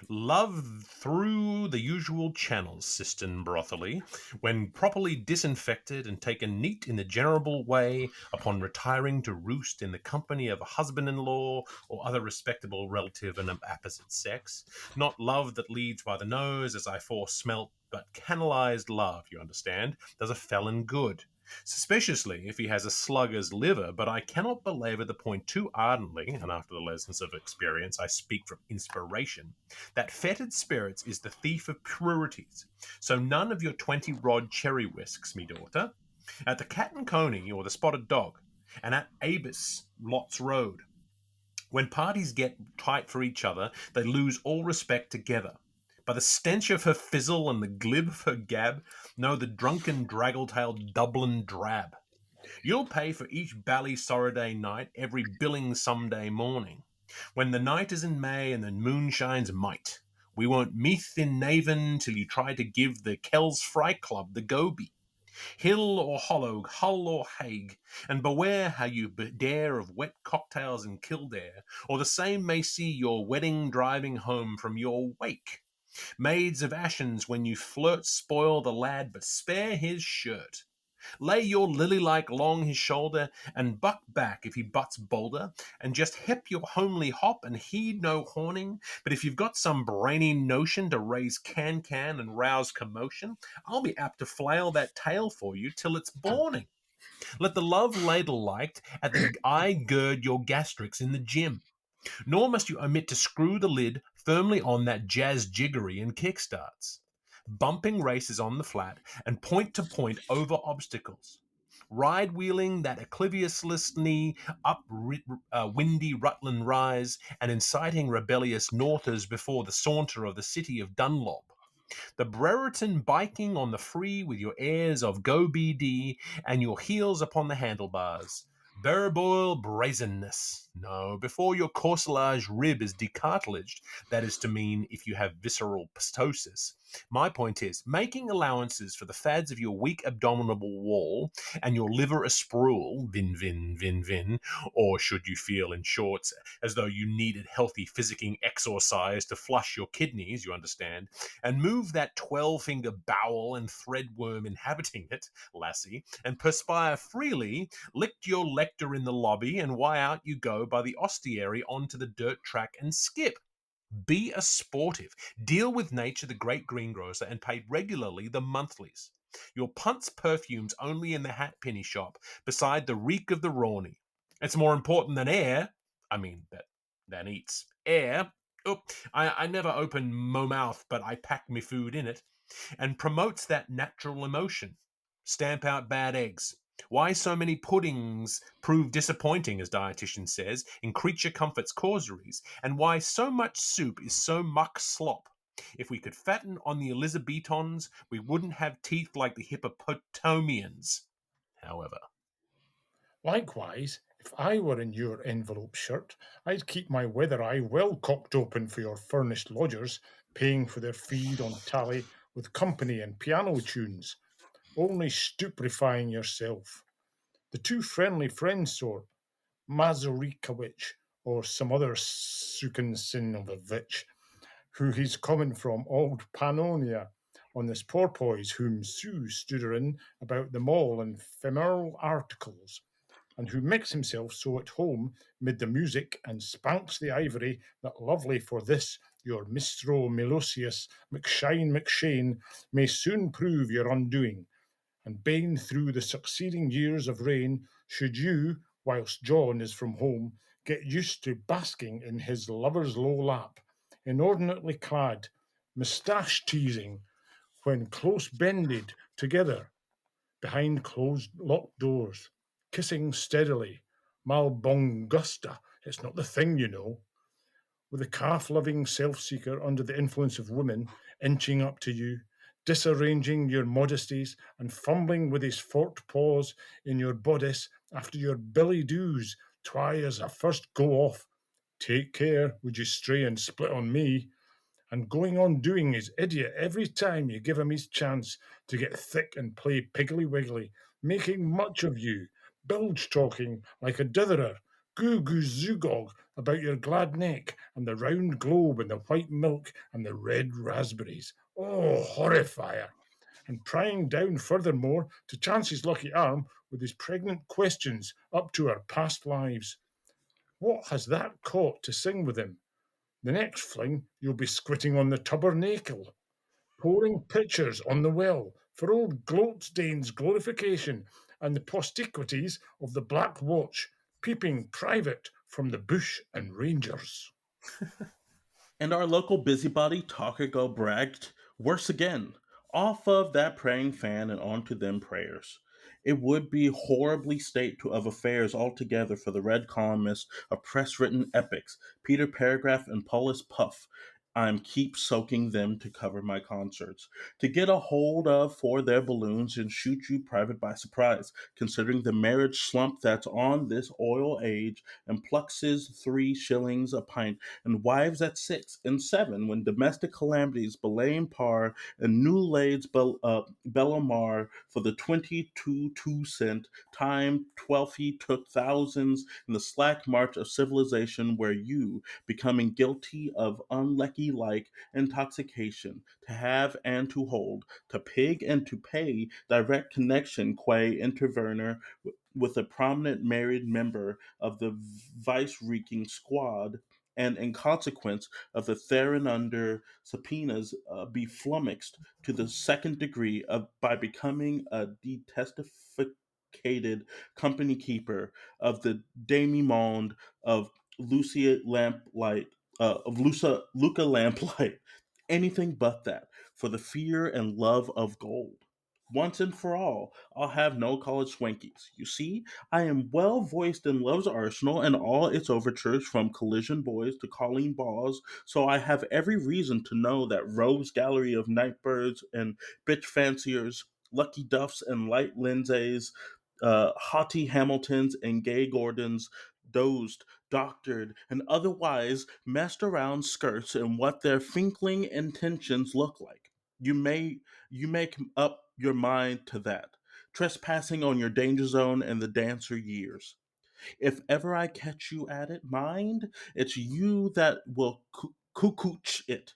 Love through the usual channels, Sistine Brothely, when properly disinfected and taken neat in the general way upon retiring to roost in the company of a husband-in-law or other respectable relative and of opposite sex. Not love that leads by the nose, as I foresmelt, but canalized love, you understand, does a felon good. Suspiciously, if he has a slugger's liver, but I cannot belabor the point too ardently, and after the lessons of experience I speak from inspiration, that fetid spirits is the thief of purities. So none of your 20-rod cherry whisks, me daughter. At the Cat and Coney, or the Spotted Dog, and at Abus, Lots Road. When parties get tight for each other, they lose all respect together. By the stench of her fizzle and the glib of her gab, no, the drunken draggle-tailed Dublin drab. You'll pay for each Ballysorriday night every billing someday morning. When the night is in May and the moon shines might, we won't meet in Navan till you try to give the Kells Fry Club the goby. Hill or hollow, Hull or Hague, and beware how you dare of wet cocktails in Kildare, or the same may see your wedding driving home from your wake. Maids of Ashens, when you flirt, spoil the lad, but spare his shirt. Lay your lily-like long his shoulder, and buck back if he butts bolder, and just hip your homely hop and heed no horning. But if you've got some brainy notion to raise can-can and rouse commotion, I'll be apt to flail that tail for you till it's borning. Let the love ladle light at the eye gird your gastrics in the gym. Nor must you omit to screw the lid firmly on that jazz jiggery and kickstarts. Bumping races on the flat and point to point over obstacles. Ride wheeling that obliviously up windy Rutland rise and inciting rebellious Northers before the saunter of the city of Dunlop. The Brereton biking on the free with your airs of go BD and your heels upon the handlebars. Bareboil brazenness. No, before your corselage rib is decartilaged, that is to mean if you have visceral ptosis. My point is, making allowances for the fads of your weak abdominal wall and your liver a sprawl, vin, or should you feel in shorts as though you needed healthy physicking exorcise to flush your kidneys, you understand, and move that 12-finger bowel and threadworm inhabiting it, lassie, and perspire freely, licked your lector in the lobby, and why out you go by the ostiary onto the dirt track and skip. Be a sportive. Deal with nature, the great greengrocer, and pay regularly the monthlies. Your punt's perfume's only in the hat penny shop, beside the reek of the Rawny. It's more important than air. I mean, than eats. Air. Oh, I never open mo mouth, but I pack me food in it. And promotes that natural emotion. Stamp out bad eggs. Why so many puddings prove disappointing, as dietitian says, in Creature Comforts causeries, and why so much soup is so muck slop. If we could fatten on the Elizabethans, we wouldn't have teeth like the Hippopotamians, however. Likewise, if I were in your envelope shirt, I'd keep my weather eye well cocked open for your furnished lodgers, paying for their feed on tally with company and piano tunes, only stupefying yourself. The two friendly friends sort, Mazurikowicz or some other Sukinsinovich, who he's coming from old Pannonia, on this porpoise whom Sue stood her in about the mall and femoral articles, and who makes himself so at home mid the music and spanks the ivory that lovely for this your Mistro Melosius McShane may soon prove your undoing, and bane through the succeeding years of reign, should you, whilst John is from home, get used to basking in his lover's low lap, inordinately clad, moustache teasing, when close bended together, behind closed locked doors, kissing steadily, malbongusta, it's not the thing, you know, with a calf-loving self-seeker under the influence of women inching up to you, disarranging your modesties and fumbling with his forked paws in your bodice after your billy-doos, try as a first go-off. Take care, would you stray and split on me? And going on doing his idiot every time you give him his chance to get thick and play piggly-wiggly, making much of you, bilge-talking like a ditherer, goo-goo-zoogog about your glad neck and the round globe and the white milk and the red raspberries. Oh, horrifier! And prying down furthermore to chance his lucky arm with his pregnant questions up to our past lives. What has that caught to sing with him? The next fling, you'll be squitting on the tabernacle, pouring pitchers on the well for old Gloatdane's glorification and the postiquities of the Black Watch, peeping private from the bush and rangers. And our local busybody, Talker Go, bragged, worse again, off of that praying fan and onto them prayers. It would be horribly state of affairs altogether for the red columnist of press-written epics, Peter Paragraph and Paulus Puff. I'm keep soaking them to cover my concerts, to get a hold of for their balloons and shoot you private by surprise, considering the marriage slump that's on this oil age and pluxes 3 shillings a pint and wives at 6 and 7 when domestic calamities belaying par and new laids Bellamar for the 22 cent time 12 took thousands in the slack march of civilization where you, becoming guilty of unlucky like intoxication, to have and to hold, to pig and to pay, direct connection qua interverner with a prominent married member of the vice-reeking squad, and in consequence of the therein under subpoenas be flummoxed to the second degree by becoming a detestificated company keeper of the demi-monde of Lucia Lamplight, anything but that, for the fear and love of gold. Once and for all, I'll have no college swankies. You see, I am well voiced in Love's Arsenal and all its overtures from Collision Boys to Colleen Balls, so I have every reason to know that Rogue's gallery of nightbirds and bitch fanciers, Lucky Duffs and Light Lindsays, haughty Hamiltons and gay Gordons, doctored, and otherwise messed around skirts and what their finkling intentions look like. You make up your mind to that, trespassing on your danger zone and the dancer years. If ever I catch you at it, mind, it's you that will cuckooch it.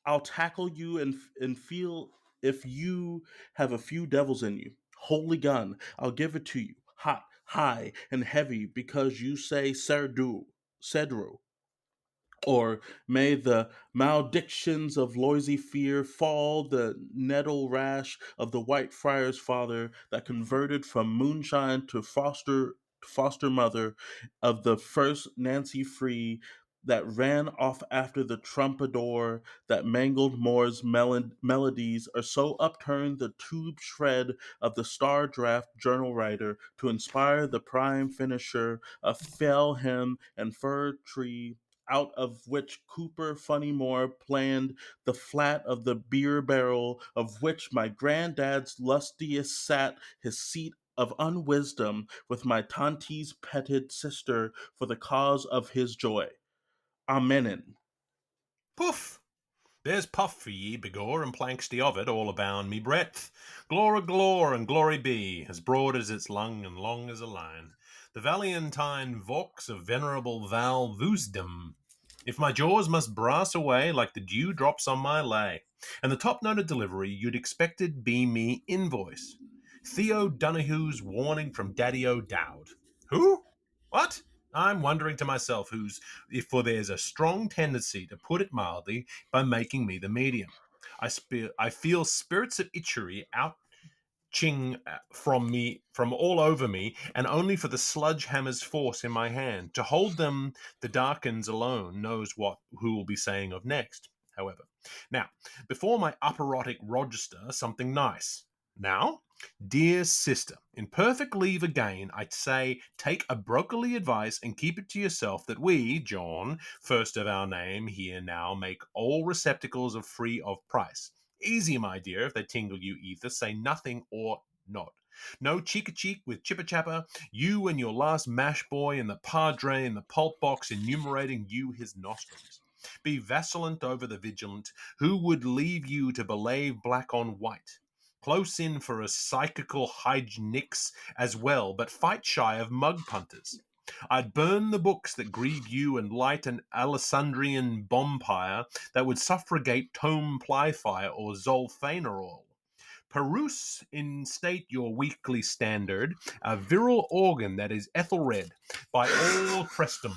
I'll tackle you and feel if you have a few devils in you. Holy gun, I'll give it to you, hot, high, and heavy, because you say Cedru. Or may the maledictions of loisy fear fall the nettle rash of the White Friar's father that converted from moonshine to foster mother of the first Nancy Free that ran off after the troubadour that mangled Moore's melodies, or so upturned the tube shred of the star draft journal writer to inspire the prime finisher of fell hymn and fir tree, out of which Cooper Funnymore planned the flat of the beer barrel, of which my granddad's lustiest sat his seat of unwisdom with my tante's petted sister for the cause of his joy. Amenin. Poof! There's puff for ye, begore, and planksty of it, all abound me breadth. Glore, and glory be, as broad as its lung and long as a line. The Valiantine Vaux of venerable Val Vousdom. If my jaws must brass away like the dew drops on my lay, and the top note of delivery you'd expected be me invoice. Theo Donahue's warning from Daddy O'Dowd. Who? What? I'm wondering to myself for there's a strong tendency, to put it mildly, by making me the medium. I feel spirits of itchery outching from all over me, and only for the sludge hammer's force in my hand. To hold them, the darkens alone knows who will be saying of next, however. Now, before my uperotic register, something nice. Now, dear sister, in perfect leave again, I'd say take a brokerly advice and keep it to yourself that we, John, first of our name, here now make all receptacles of free of price. Easy, my dear, if they tingle you either, say nothing or not. No cheek-a-cheek with chipper-chapper, you and your last mash boy and the padre in the pulp box enumerating you his nostrums. Be vacillant over the vigilant, who would leave you to belave black on white. Close in for a psychical hygienics as well, but fight shy of mug punters. I'd burn the books that grieve you and light an Alessandrian bonfire that would suffragate Tome Plyfire or Zolphanerol. Peruse in state your weekly standard, a virile organ that is Ethelred by all Crestum.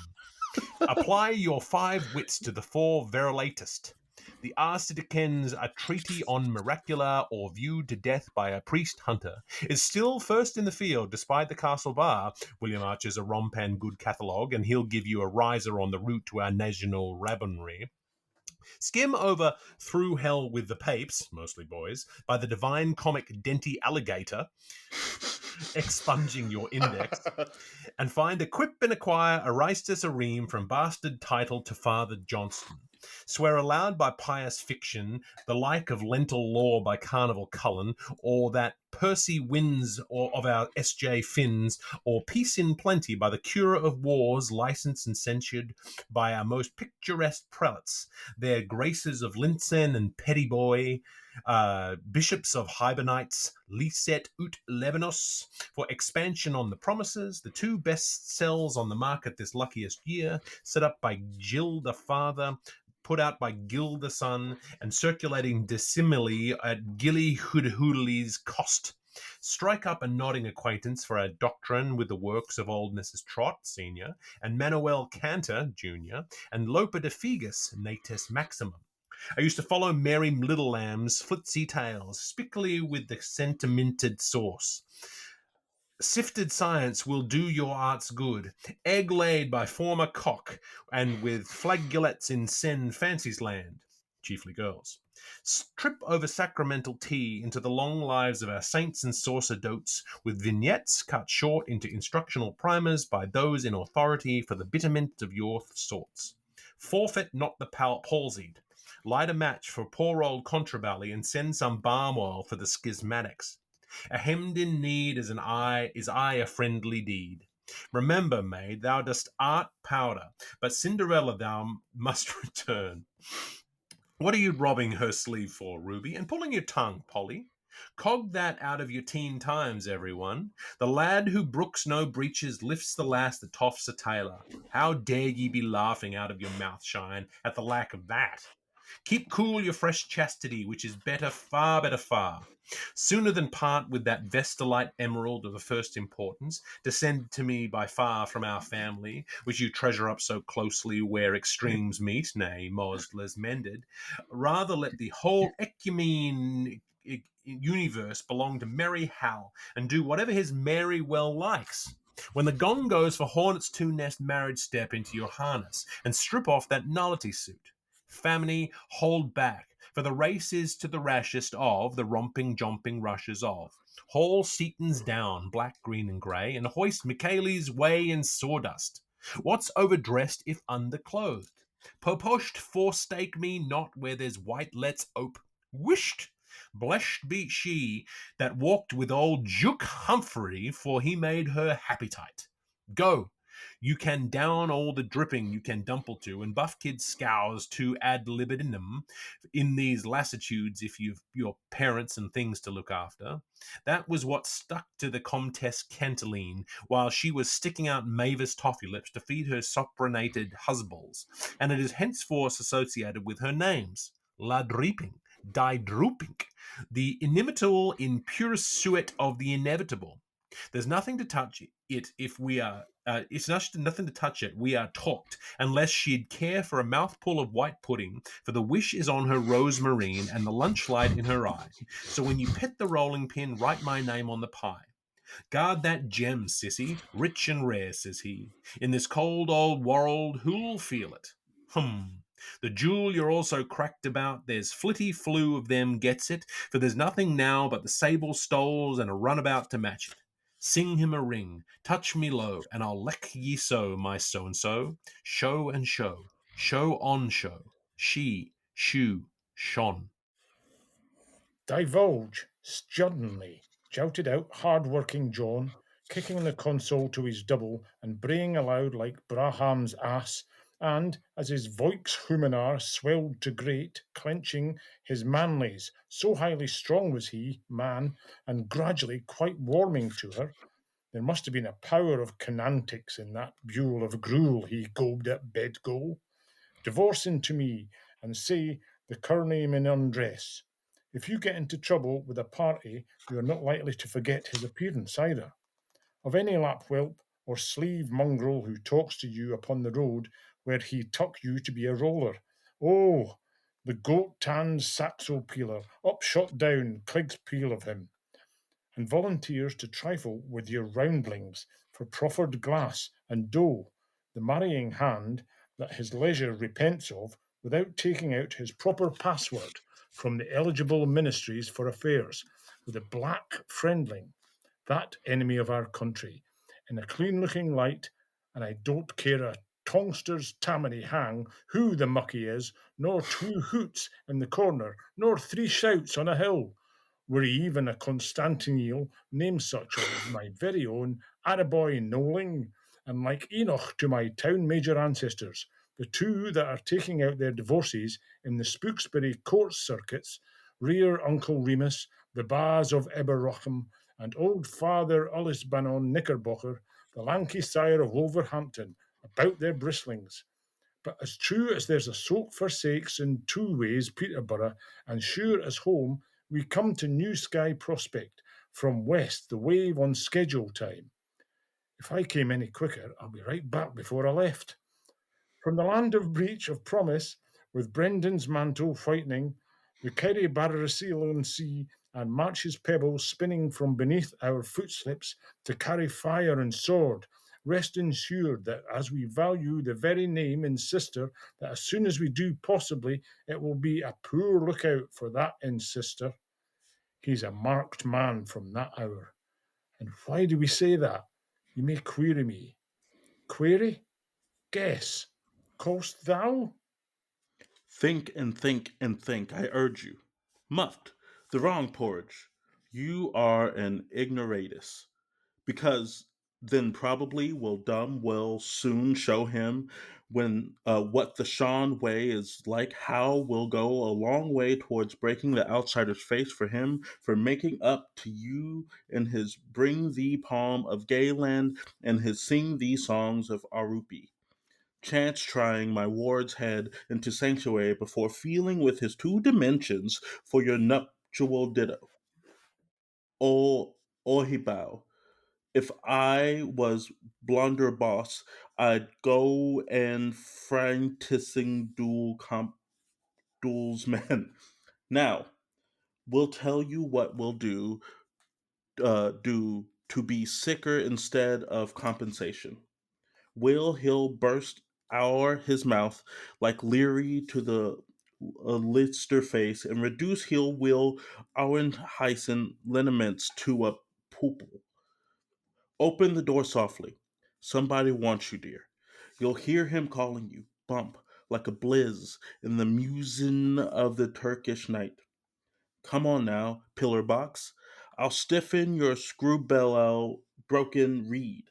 Apply your 5 wits to the 4 verilatest. The Arcidicens, a treaty on Miracula, or viewed to death by a priest hunter, is still first in the field despite the castle bar. William Archer's a rompan good catalogue, and he'll give you a riser on the route to our national rabbinry. Skim over Through Hell with the Papes, mostly boys, by the divine comic Denti Alligator, expunging your index, and find Equip and Acquire Aristus Areem from Bastard Title to Father Johnston. Swear aloud by pious fiction, the like of Lentil Law by Carnival Cullen, or that Percy Wins or of our S.J. Finns, or Peace in Plenty by the Cure of Wars, licensed and censured by our most picturesque prelates, their graces of Linsen and Pettyboy, bishops of Hibernites, Lyset ut Lebanos, for expansion on the promises, the 2 best sells on the market this luckiest year, set up by Jill the Father, put out by Gil the Son, and circulating dissimile at Gilly Hoodhoodley's cost. Strike up a nodding acquaintance for our doctrine with the works of old Mrs. Trott, Senior, and Manuel Cantor, Junior, and Lope de Figus, Natus Maximum. I used to follow Mary Little Lamb's flitzy tales, spickly with the sentimented sauce. Sifted science will do your arts good. Egg laid by former cock, and with flageolets in Sen Fancy's land, chiefly girls. Trip over sacramental tea into the long lives of our saints and sacerdotes, with vignettes cut short into instructional primers by those in authority for the betterment of your sorts. Forfeit not the palsied. Light a match for poor old Contrabally and send some balm oil for the schismatics. A hemmed in need is aye a friendly deed. Remember, maid, thou dost art powder, but Cinderella thou must return. What are you robbing her sleeve for, Ruby, and pulling your tongue, Polly? Cog that out of your teen times, everyone. The lad who brooks no breeches lifts the lass that toffs a tailor. How dare ye be laughing out of your mouth, Shine, at the lack of that? Keep cool your fresh chastity, which is better, far better far. Sooner than part with that vestalite emerald of the first importance, descended to me by far from our family, which you treasure up so closely where extremes meet, nay, most les mended, rather let the whole ecumene universe belong to merry Hal, and do whatever his merry well likes. When the gong goes for Hornet's two-nest marriage, step into your harness and strip off that nullity suit. Family, hold back, for the race is to the rashest of the romping, jomping rushes of. Haul Seaton's down, black, green, and grey, and hoist Michaeli's way in sawdust. What's overdressed if underclothed? Poposhed forestake me not where there's white let's ope. Wished! Blessed be she that walked with old Duke Humphrey, for he made her happy tight. Go! You can down all the dripping you can dumple to, and buff kid scours to ad libidinum in these lassitudes if you've your parents and things to look after. That was what stuck to the Comtesse Cantiline while she was sticking out Mavis toffee lips to feed her sopranated husbands, and it is henceforth associated with her names. La Dreeping, Die Drooping, the inimitable in pure suet of the inevitable. There's nothing to touch it if we are. It's nothing to touch it. We are talked, unless she'd care for a mouthful of white pudding, for the wish is on her rosemarine and the lunch light in her eye. So when you pet the rolling pin, write my name on the pie. Guard that gem, sissy, rich and rare, says he. In this cold old world, who'll feel it? The jewel you're also cracked about, there's flitty flew of them gets it, for there's nothing now but the sable stoles and a runabout to match it. Sing him a ring, touch me low, and I'll leck ye so, my so-and-so. Show and show, show on show, she, shoe, shone. Divulge, sturdently, jouted out hard-working John, kicking the console to his double and braying aloud like Braham's ass, and, as his Volkshumenar swelled to great, clenching his manlies, so highly strong was he, man, and gradually quite warming to her, there must have been a power of canantics in that buell of gruel he gobed at bed-goal. Divorce into me, and say the Kearney min undress. If you get into trouble with a party, you are not likely to forget his appearance either. Of any lap whelp or sleeve mongrel who talks to you upon the road where he tuck you to be a roller. Oh, the goat-tanned saxo peeler, upshot down Clegg's peel of him, and volunteers to trifle with your roundlings for proffered glass and dough, the marrying hand that his leisure repents of without taking out his proper password from the eligible ministries for affairs, with a black friendling, that enemy of our country, in a clean-looking light, and I don't care a tongster's tammany hang who the mucky is, nor 2 hoots in the corner, nor 3 shouts on a hill, were he even a Constantinople, name such as my very own Araboy Noling, and like Enoch to my town major ancestors, the 2 that are taking out their divorces in the Spooksbury court circuits, rear Uncle Remus, the Baz of Eberrockham, and old Father Ullisbanon Knickerbocker, the lanky sire of Wolverhampton, about their bristlings. But as true as there's a soap for sakes in 2 ways, Peterborough, and sure as home, we come to New Sky Prospect, from west the wave on schedule time. If I came any quicker, I'll be right back before I left. From the land of breach of promise, with Brendan's mantle whitening, the Kerry Barrasilon Sea, and March's pebbles spinning from beneath our footslips to carry fire and sword, rest ensured that as we value the very name in sister, that as soon as we do possibly, it will be a poor lookout for that in sister. He's a marked man from that hour. And why do we say that? You may query me. Query? Guess. Call'st thou? Think and think and think, I urge you. Muffed, the wrong porridge. You are an ignoratus. Because then probably will soon show him when what the Shaun way is like. How will go a long way towards breaking the outsider's face for him for making up to you in his bring thee palm of gayland and his sing thee songs of Arupi. Chance trying my ward's head into sanctuary before feeling with his 2 dimensions for your nuptial ditto. O Ohibao. If I was blunderboss, I'd go and franchising duels men. Now, we'll tell you what we'll do to be sicker instead of compensation. He'll burst his mouth like Leary to the Lister face and reduce he'll will our hyson lineaments to a pupil. Open the door softly. Somebody wants you, dear. You'll hear him calling you, bump, like a blizz in the musin of the Turkish night. Come on now, pillar box. I'll stiffen your screwbell broken reed.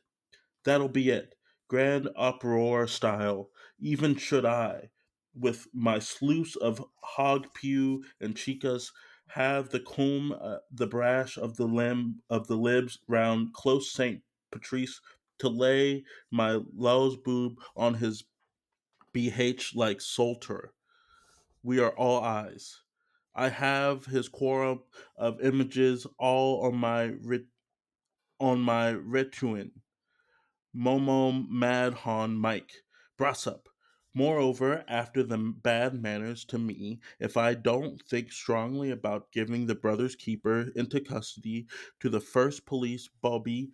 That'll be it. Grand uproar style, even should I, with my sluice of hog pew and chicas, have the comb, the brash of the libs round close Saint Patrice to lay my low's boob on his BH like Solter. We are all eyes. I have his quorum of images all on my retuin. Momo Madhon Mike. Brassup. Moreover, after the bad manners to me, if I don't think strongly about giving the brother's keeper into custody to the first police bobby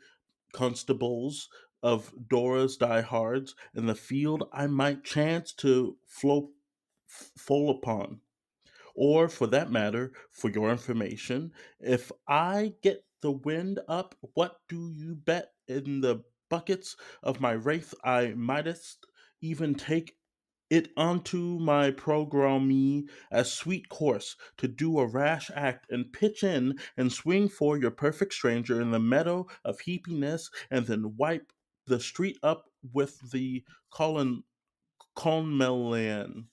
constables of Dora's diehards in the field, I might chance to fall upon. Or, for that matter, for your information, if I get the wind up, what do you bet in the buckets of my wraith I mightest even take it onto my programme as sweet course to do a rash act and pitch in and swing for your perfect stranger in the meadow of heapiness and then wipe the street up with the Conmelian.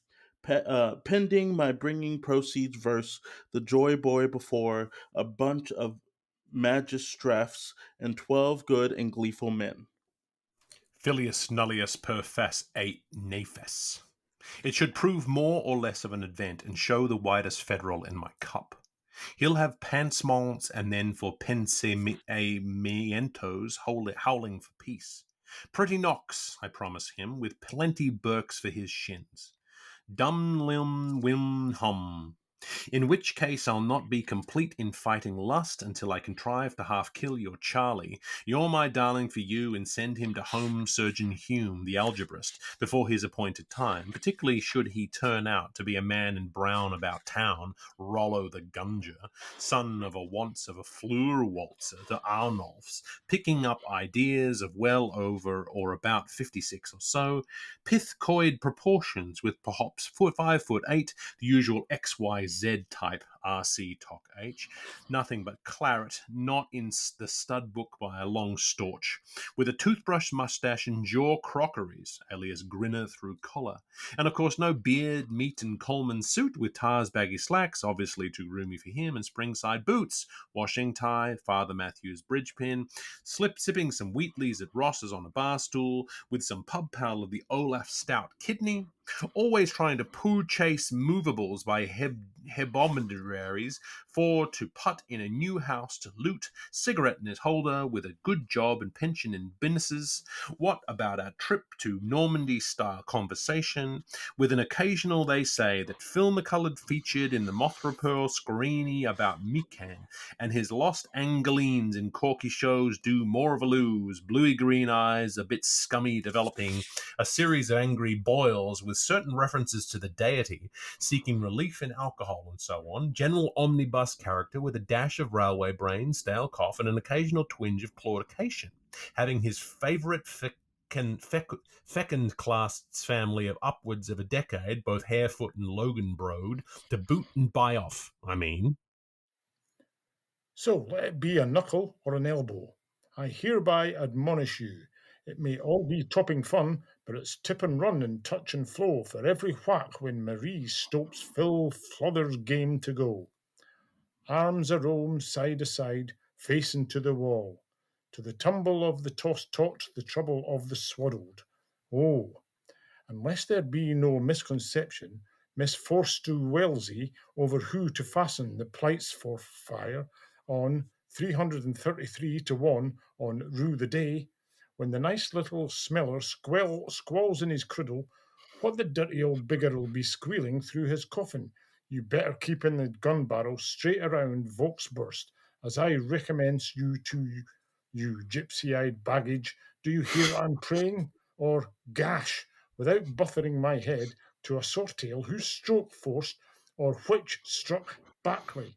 Pending my bringing proceeds verse, the joy boy before a bunch of magistrates and 12 good and gleeful men. Filius nullius per fas et nefas. It should prove more or less of an event and show the widest federal in my cup. He'll have pansements and then for pensamientos howling for peace. Pretty knocks, I promise him, with plenty burks for his shins. Dum lim wim hum. In which case I'll not be complete in fighting lust until I contrive to half kill your Charlie. You're my darling for you, and send him to home Surgeon Hume, the algebraist, before his appointed time, particularly should he turn out to be a man in brown about town, Rollo the Gunger, son of a once of a Fleur waltzer to Arnulf's, picking up ideas of well over or about 56 or so, pithcoid proportions with perhaps 5'8", the usual XYZ type RC Toc H, nothing but claret, not in the stud book by a long storch, with a toothbrush mustache and jaw crockeries, alias grinner through collar, and of course no beard, meat and Coleman suit with Tar's baggy slacks, obviously too roomy for him, and springside boots, washing tie, Father Matthew's bridge pin, sipping some Wheatleys at Ross's on a bar stool, with some pub pal of the Olaf Stout kidney, always trying to poo chase movables by hebomadaries for to put in a new house to loot, cigarette in his holder with a good job and pension in businesses. What about our trip to Normandy-style conversation, with an occasional, they say, that Phil McCullagh featured in the Mothra Pearl screeny about Meekan, and his lost Angelines in Corky shows do more of a lose, bluey green eyes, a bit scummy developing, a series of angry boils with certain references to the deity, seeking relief in alcohol and so on, general omnibus character with a dash of railway brain, stale cough, and an occasional twinge of claudication, having his favourite fecund class family of upwards of a decade, both Harefoot and Logan Broad, to boot and buy off, I mean. So, let it be a knuckle or an elbow. I hereby admonish you. It may all be topping fun, but it's tip and run and touch and flow for every whack when Marie Stopes Phil Flother's game to go. Arms a roam side to side, facing to the wall. To the tumble of the tossed-tot, the trouble of the swaddled. Oh, unless there be no misconception, Miss Forstu Wellesley over who to fasten the plights for fire on 333 to 1 on Rue the Day, when the nice little smeller squalls in his criddle, what the dirty old bigger'll be squealing through his coffin. You better keep in the gun barrel straight around Volksburst, as I recommends you to you gypsy-eyed baggage. Do you hear I'm praying? Or, gash, without buffering my head, to a sortail whose stroke forced, or which struck backly.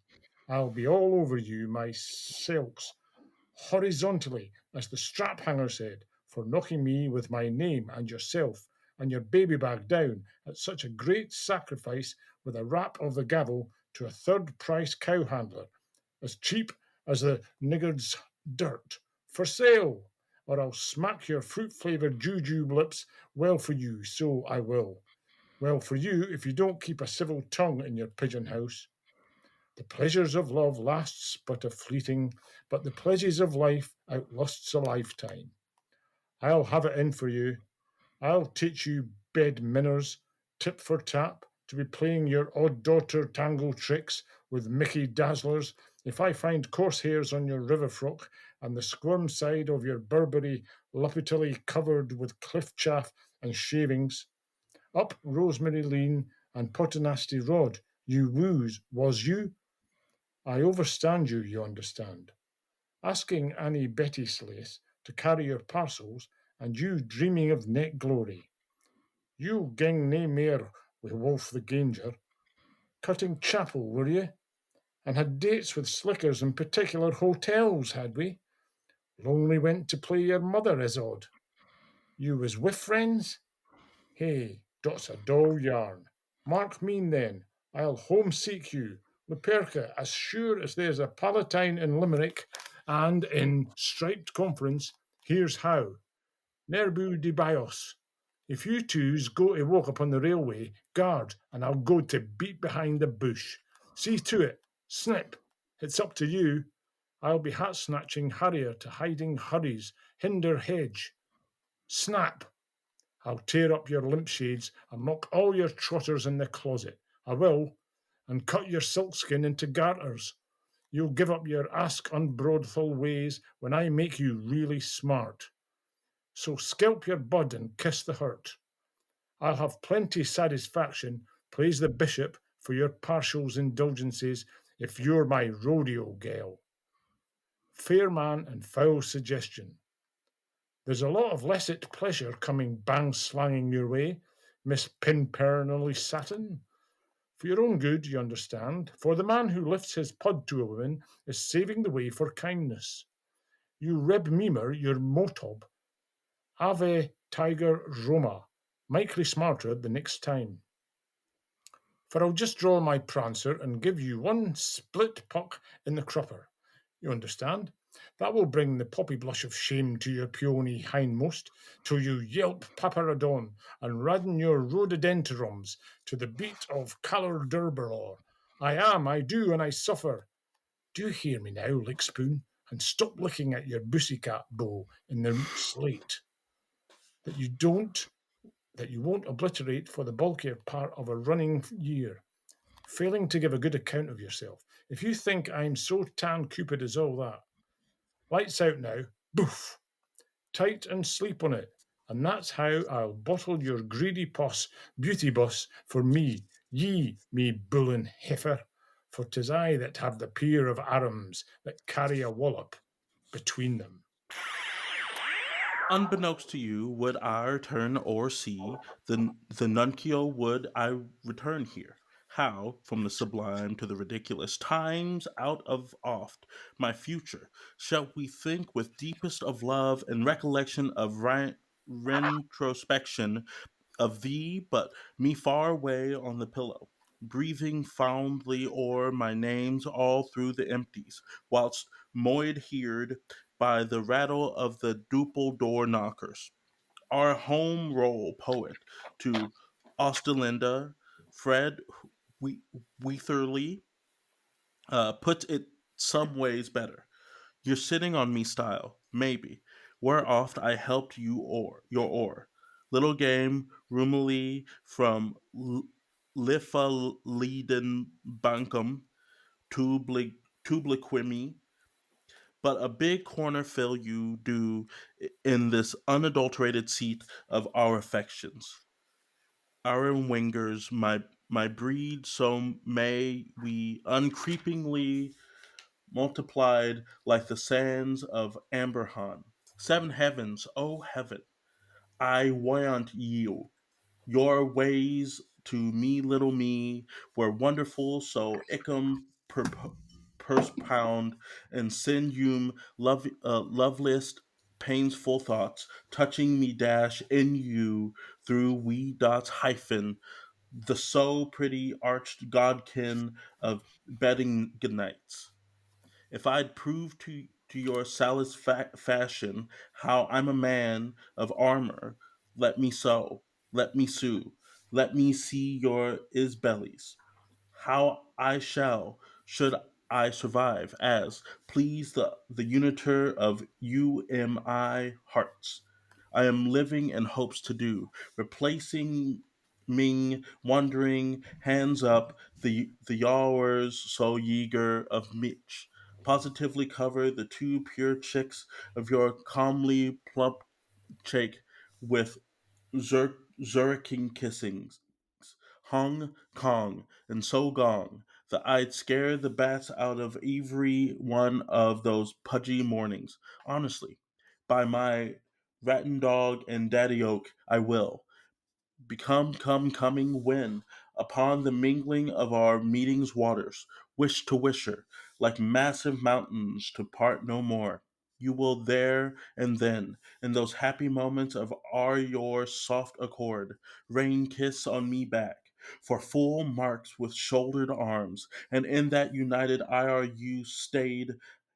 I'll be all over you, my silks, horizontally, as the strap hanger said, for knocking me with my name and yourself and your baby bag down at such a great sacrifice with a rap of the gavel to a third price cow handler, as cheap as the niggard's dirt. For sale! Or I'll smack your fruit-flavoured jujube lips. Well for you, so I will. Well for you if you don't keep a civil tongue in your pigeon house. The pleasures of love lasts but a fleeting, but the pleasures of life outlasts a lifetime. I'll have it in for you. I'll teach you bed minners, tip for tap, to be playing your odd daughter tango tricks with Mickey Dazzlers if I find coarse hairs on your river frock and the squirm side of your Burberry luppetily covered with cliff chaff and shavings. Up Rosemary Lean and Potanasty Rod, you woos, was you? I overstand you, you understand. Asking Annie Betty Slace to carry your parcels, and you dreaming of net glory. You ging nae mair wi' Wolf the Ganger. Cutting chapel, were ye? And had dates with slickers in particular hotels, had we? Lonely went to play your mother, is odd. You was with friends? Hey, dot's a dull yarn. Mark mean then, I'll home seek you, Luperca, as sure as there's a Palatine in Limerick, and in striped conference, here's how. Nerbu de Bios. If you twos go to walk upon the railway, guard, and I'll go to beat behind the bush. See to it. Snip. It's up to you. I'll be hat-snatching Harrier to hiding hurries, hinder hedge. Snap. I'll tear up your limp shades and lock all your trotters in the closet. I will, and cut your silkskin into garters. You'll give up your ask unbroadful ways when I make you really smart. So scalp your bud and kiss the hurt. I'll have plenty satisfaction, praise the bishop for your partials indulgences, if you're my rodeo gal. Fair man and foul suggestion. There's a lot of lecit pleasure coming bang-slanging your way, Miss Pinpernally Satin. For your own good, you understand, for the man who lifts his pud to a woman is saving the way for kindness. You reb memer your motob. Ave Tiger Roma, mightly smarter the next time. For I'll just draw my prancer and give you one split puck in the crupper. You understand? That will bring the poppy blush of shame to your peony hindmost, till you yelp paparadon and radden your rhododendrons to the beat of Calor Durberor. I do, and I suffer. Do you hear me now, Lickspoon? And stop looking at your pussycat bow in the slate. That you won't obliterate for the bulkier part of a running year, failing to give a good account of yourself. If you think I'm so tan cupid as all that. Lights out now, boof, tight and sleep on it, and that's how I'll bottle your greedy puss, beauty bus, for me, ye, me bullin heifer, for 'tis I that have the peer of arms that carry a wallop between them. Unbeknownst to you, would I return or see the nuncio would I return here? How, from the sublime to the ridiculous, times out of oft my future, shall we think with deepest of love and recollection of retrospection of thee, but me far away on the pillow, breathing fondly o'er my names all through the empties, whilst moid heard by the rattle of the duple door knockers. Our home role poet to Osterlinda, Fred Weatherly, puts it some ways better. You're sitting on me style, maybe. Where oft I helped you or your oar. Little game, roomily from Liffaleden Bankum, Tubliquimi, but a big corner fill you do in this unadulterated seat of our affections. Our wingers, my breed, so may we uncreepingly multiplied like the sands of Amberhan. Seven heavens, O heaven, I want you. Your ways to me, little me, were wonderful, so icum purse pound and sineum loveliest painful thoughts touching me dash in you through wee dots hyphen the so pretty arched godkin of bedding goodnights. If I'd prove to your Salis fashion how I'm a man of armor, let me sew, let me sue, let me see your isbellies. How I shall, should I survive, as please the uniter of UMI hearts. I am living in hopes to do, replacing Ming, wondering, hands up, the yawers so eager of Mitch. Positively cover the two pure chicks of your calmly plump cheek with Zuriching kissings. Hong Kong, and so gone, that I'd scare the bats out of every one of those pudgy mornings. Honestly, by my rattan dog and daddy oak, I will become coming when upon the mingling of our meetings waters wish to wisher like massive mountains to part no more. You will there and then in those happy moments of our your soft accord rain kiss on me back for full marks with shouldered arms, and in that united IRU stayed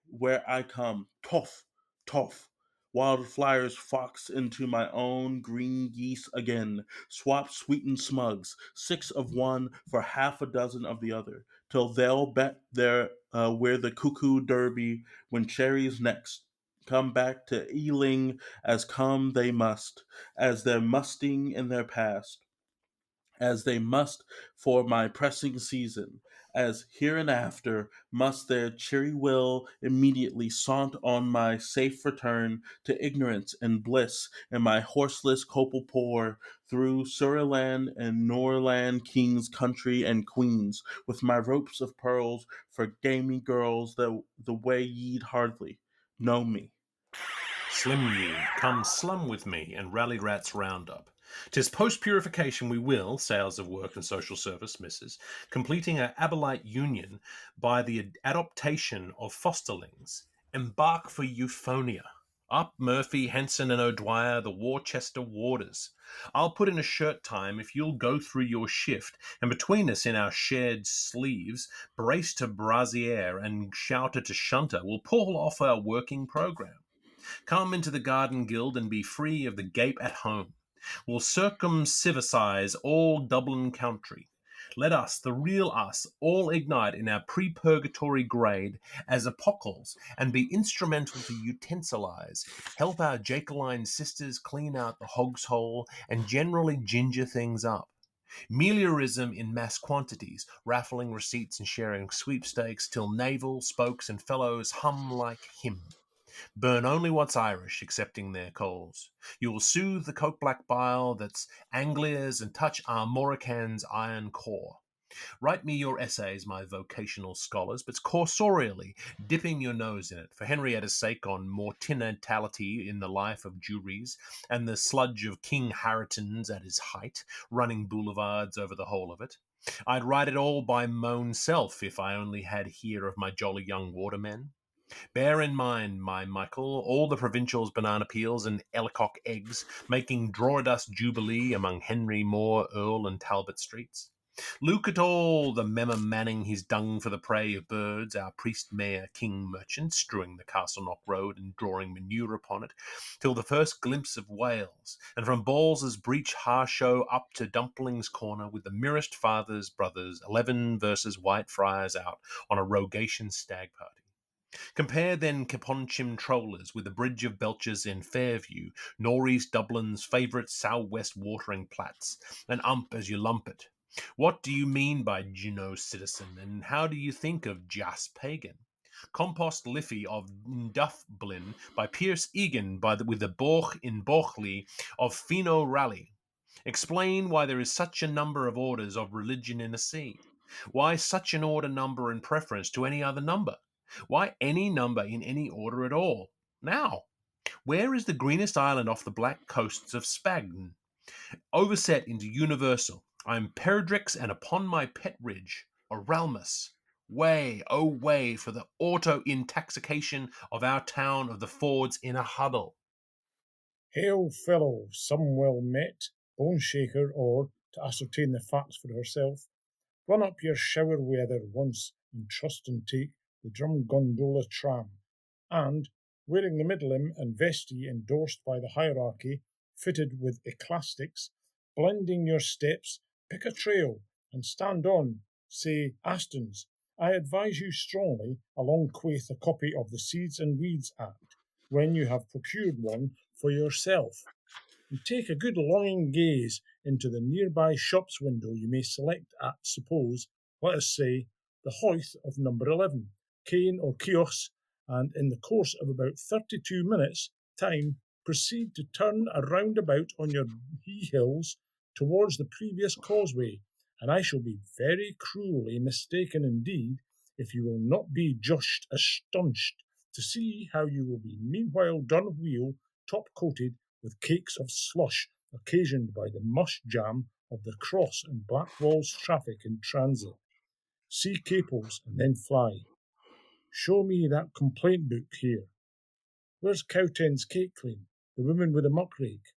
where I come toff toff wildflowers fox into my own green geese again, swap sweetened smugs, six of one for half a dozen of the other, till they'll bet their where the cuckoo derby when cherries next come back to Ealing as come they must, as they're musting in their past, as they must for my pressing season, as hereinafter must their cheery will immediately saunt on my safe return to ignorance and bliss in my horseless copal pour through Surland and Norland kings, country and queens, with my ropes of pearls for gamey girls the way ye'd hardly know me. Slim ye, come slum with me and rally rats round up. 'Tis post-purification we will, sales of work and social service, misses, completing our Abolite union by the adaptation of fosterlings, embark for Euphonia. Up, Murphy, Henson, and O'Dwyer, the Worcester warders. I'll put in a shirt time if you'll go through your shift, and between us in our shared sleeves, brace to brassiere and shouter to shunter, we'll pull off our working program. Come into the garden guild and be free of the gape at home. We'll circumcivicize all Dublin country. Let us, the real us, all ignite in our pre-purgatory grade as apocols and be instrumental to utensilize, help our Jacoline sisters clean out the hog's hole and generally ginger things up. Meliorism in mass quantities, raffling receipts and sharing sweepstakes till navel, spokes, and fellows hum like him. Burn only what's Irish, accepting their coals. You will soothe the coke black bile that's Anglia's and touch Armorican's iron core. Write me your essays, my vocational scholars, but cursorially, dipping your nose in it, for Henrietta's sake, on mortinatality in the life of juries, and the sludge of King Harriton's at his height, running boulevards over the whole of it. I'd write it all by moan self, if I only had here of my jolly young watermen. Bear in mind, my Michael, all the provincials' banana peels and ellicock eggs, making draw-dust jubilee among Henry Moore, Earl, and Talbot streets. Look at all the memmer manning his dung for the prey of birds, our priest, mayor, king, merchant, strewing the Castle Knock road and drawing manure upon it, till the first glimpse of Wales, and from Balls's breach Harshow up to Dumpling's Corner, with the merest fathers, brothers, 11 versus Whitefriars out on a rogation stag party. Compare then Caponchim trollers with the Bridge of Belchers in Fairview, Norreys Dublin's favourite sou-west watering plats, and as you lump it. What do you mean by Juno citizen, and how do you think of Jas Pagan? Compost Liffey of Duffblin by Pierce Egan with the Borch in Borchley of Fino Rally. Explain why there is such a number of orders of religion in a sea. Why such an order number in preference to any other number? Why any number in any order at all? Now, where is the greenest island off the black coasts of Spagn? Overset into universal. I am Peredrix, and upon my pet ridge, Oralmus. Way, oh way, for the auto-intoxication of our town of the Fords in a huddle. Hail, fellow, some well met, bone shaker, or, to ascertain the facts for herself, run up your shower weather once, and trust and take the drum gondola tram, and, wearing the mid-limb and vesty endorsed by the hierarchy, fitted with eclastics, blending your steps, pick a trail, and stand on, say, Aston's. I advise you strongly, alongquath a copy of the Seeds and Weeds Act, when you have procured one for yourself, and take a good longing gaze into the nearby shop's window you may select at, suppose, let us say, the Hoyth of number 11, Cane or Kiosk, and in the course of about 32 minutes' time, proceed to turn a roundabout on your hills towards the previous causeway, and I shall be very cruelly mistaken indeed if you will not be just astonished to see how you will be meanwhile done wheel, top-coated with cakes of slush occasioned by the mush jam of the Cross and Blackwall's traffic in transit. See Caples and then fly. Show me that complaint book here. Where's Cowten's cake clean, the woman with the muckrake?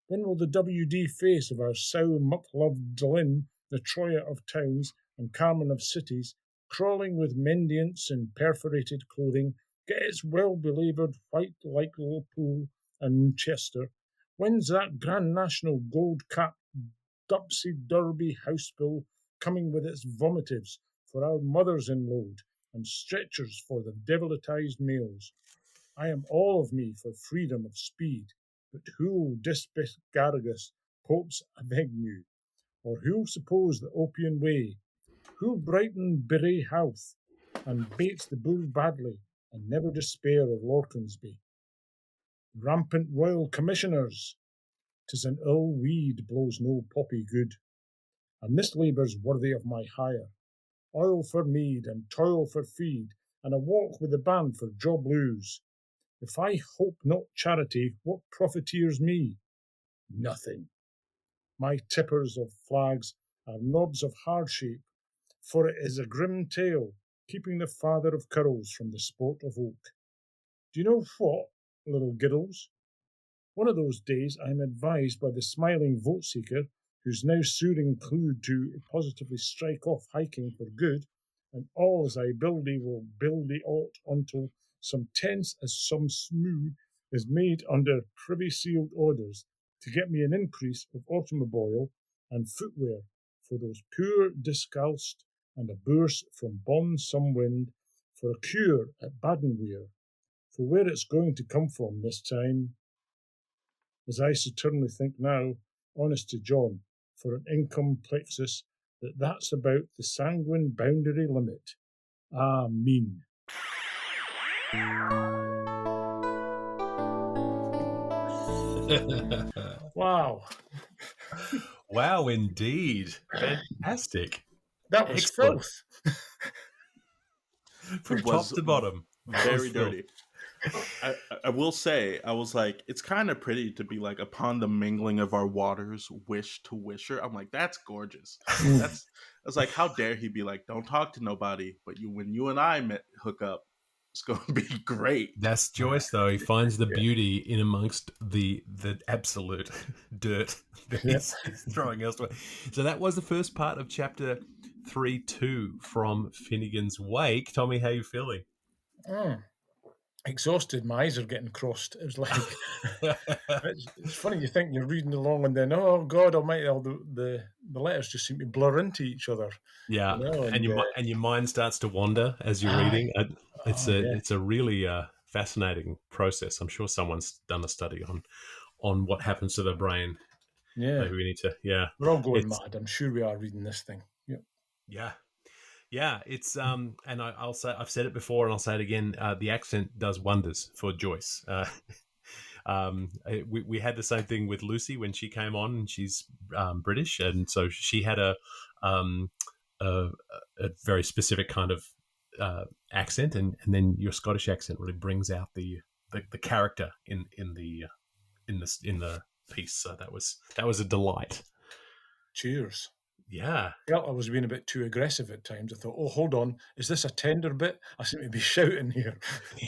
When will the W.D. face of our sow muck-loved Lynn, the Troya of towns and Carmen of cities, crawling with mendiants in perforated clothing, get its well-belaboured white like Liverpool and Chester? When's that Grand National gold-capped Dupsy Derby house bill coming with its vomitives for our mothers-in-load and stretchers for the devilitized males? I am all of me for freedom of speed, but who'll dispes Garrigus, Pope's Avenue, or who'll suppose the Opian Way? Who'll brighten Beret House, and bates the bull badly, and never despair of Lorcansby? Rampant royal commissioners! 'Tis an ill weed blows no poppy good, and this labour's worthy of my hire. Oil for mead, and toil for feed, and a walk with the band for job loos. If I hope not charity, what profiteers me? Nothing. My tippers of flags are knobs of hard shape, for it is a grim tale, keeping the father of curls from the sport of oak. Do you know what, little giddles? One of those days I am advised by the smiling vote-seeker, who's now suing Clue to positively strike off hiking for good, and all as I buildy will buildy aught until some tense as some smooth is made under privy-sealed orders to get me an increase of automobile and footwear for those poor discalced, and a bourse from Bon some wind for a cure at Badenweir, for where it's going to come from this time, as I certainly think now, honest to John, for an income plexus, that's about the sanguine boundary limit. Amen. Wow. Wow, indeed. Fantastic. That was excellent. Filth. From top to bottom. Very dirty. I will say, I was like, it's kind of pretty to be like, upon the mingling of our waters, wish to wisher. I'm like, that's gorgeous. I was like, how dare he be like, don't talk to nobody, but when you and I hook up, It's going to be great. That's Joyce, though. He finds the beauty in amongst the absolute dirt that he's throwing elsewhere. So that was the first part of chapter 3-2 from Finnegans Wake. Tommy, how you feeling? Exhausted. My eyes are getting crossed. It was like it's funny. You think you're reading along, and then God Almighty, all the letters just seem to blur into each other. Yeah, and your mind starts to wander as you're reading. It's a really fascinating process. I'm sure someone's done a study on what happens to the brain. Yeah, maybe we need to. Yeah, we're all going mad. I'm sure we are reading this thing. Yep. Yeah. Yeah, it's and I'll say, I've said it before and I'll say it again. The accent does wonders for Joyce. We had the same thing with Lucy when she came on, and she's British, and so she had a very specific kind of accent, and then your Scottish accent really brings out the character in the piece. So that was a delight. Cheers. Yeah. I was being a bit too aggressive at times. I thought, hold on, is this a tender bit? I seem to be shouting here.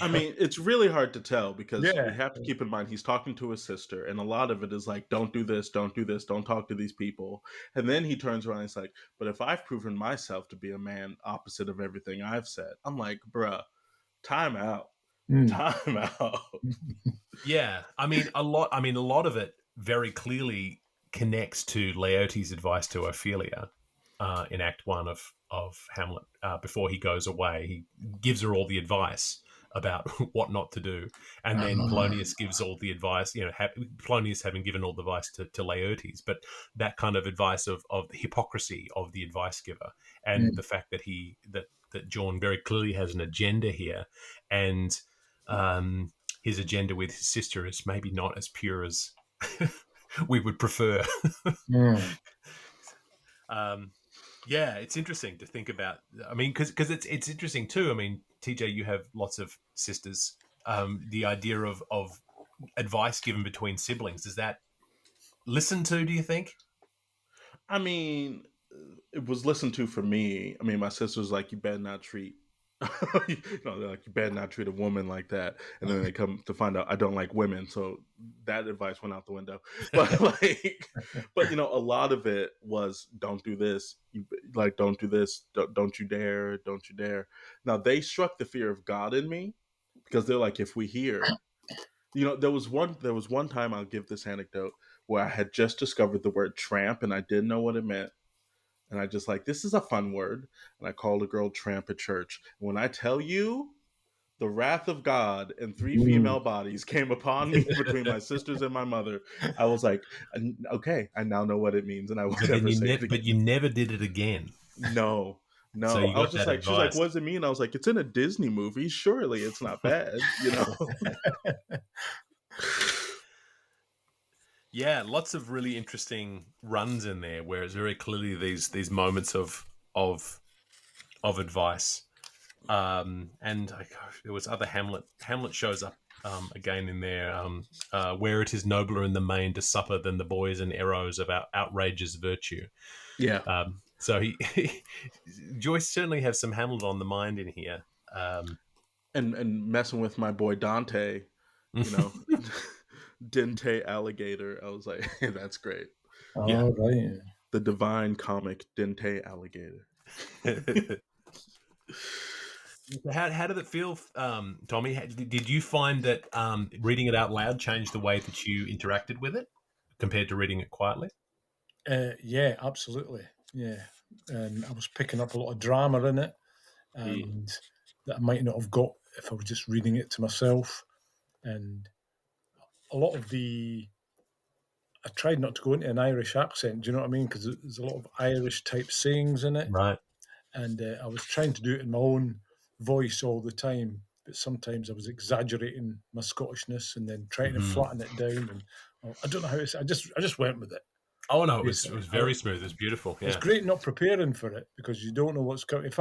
I mean, it's really hard to tell because we have to keep in mind he's talking to his sister, and a lot of it is like, don't do this, don't talk to these people. And then he turns around and he's like, but if I've proven myself to be a man opposite of everything I've said, I'm like, bruh, time out. Time out. Yeah. I mean, a lot of it very clearly connects to Laertes' advice to Ophelia in Act 1 of Hamlet. Before he goes away, he gives her all the advice about what not to do, and then Polonius gives all the advice. Polonius having given all the advice to Laertes, but that kind of advice of the hypocrisy of the advice giver, and the fact that that John very clearly has an agenda here, and his agenda with his sister is maybe not as pure as we would prefer. Yeah, it's interesting to think about. I mean, because it's interesting too. I mean, TJ, you have lots of sisters. The idea of advice given between siblings, does that listen to, do you think? I mean, it was listened to for me. I mean, my sister's like, you better not treat you better not treat a woman like that. And then they come to find out I don't like women, so that advice went out the window. But a lot of it was, don't do this. Don't do this. Don't you dare. Don't you dare. Now they struck the fear of God in me, because they're like, if we hear, there was one time, I'll give this anecdote, where I had just discovered the word tramp and I didn't know what it meant. And I just this is a fun word. And I called a girl tramp at church. And when I tell you, the wrath of God and 3 female bodies came upon me between my sisters and my mother. I was like, okay, I now know what it means. And I won't ever say it again. But you never did it again. No. So I was just like, she's like, what does it mean? I was like, it's in a Disney movie. Surely it's not bad, Yeah, lots of really interesting runs in there, where it's very clearly these moments of advice, and there was other Hamlet. Hamlet shows up again in there, where it is nobler in the main to suffer than the boys and arrows of outrageous virtue. Yeah. So Joyce certainly has some Hamlet on the mind in here, and messing with my boy Dante, Denti Alligator. I was like, hey, that's great. Oh, right. The divine comic Denti Alligator. How did it feel, Tommy? Did you find that reading it out loud changed the way that you interacted with it compared to reading it quietly? Yeah, absolutely. Yeah. I was picking up a lot of drama in it, and that I might not have got if I was just reading it to myself. And a lot of I tried not to go into an Irish accent, do you know what I mean? Because there's a lot of Irish type sayings in it. Right. And I was trying to do it in my own voice all the time, but sometimes I was exaggerating my Scottishness and then trying to flatten it down. And I don't know how to say. I just went with it. Oh no, it was very smooth. It was beautiful. Yeah. It's great not preparing for it, because you don't know what's coming. If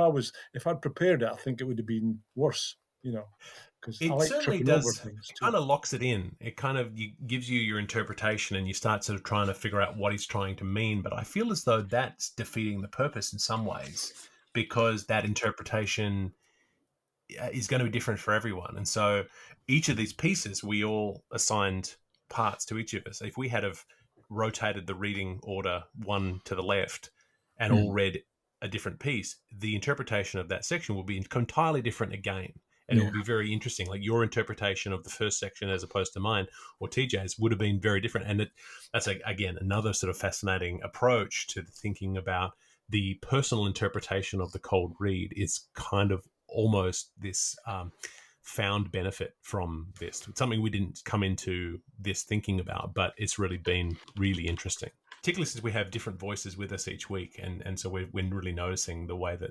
I'd prepared it, I think it would have been worse. Because it like certainly does. It kind of locks it in. It kind of gives you your interpretation, and you start sort of trying to figure out what he's trying to mean. But I feel as though that's defeating the purpose in some ways, because that interpretation is going to be different for everyone. And so each of these pieces, we all assigned parts to each of us. If we had have rotated the reading order one to the left and all read a different piece, the interpretation of that section will be entirely different again. And it will be very interesting. Like your interpretation of the first section as opposed to mine or TJ's would have been very different. And that's, again, another sort of fascinating approach to thinking about the personal interpretation of the cold read is kind of almost this found benefit from this. It's something we didn't come into this thinking about, but it's really been really interesting. Particularly since we have different voices with us each week, and so we're really noticing the way that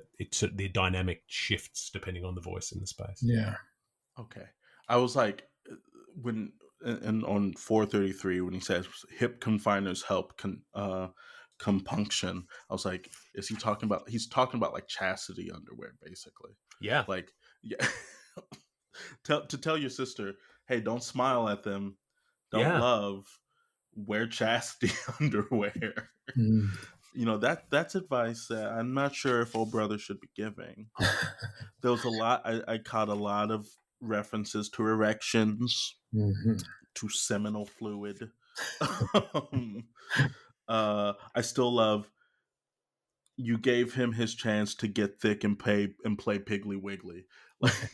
the dynamic shifts depending on the voice in the space. Yeah. Okay. I was like, when and on 433 when he says hip confiners help compunction, I was like, is he talking about? He's talking about like chastity underwear, basically. Yeah. Like, yeah. Tell your sister, hey, don't smile at them. Don't love. Wear chastity underwear. You know, that's advice that I'm not sure if old brother should be giving. There was a lot. I caught a lot of references to erections, to seminal fluid. I still love. You gave him his chance to get thick and play Piggly Wiggly. Like,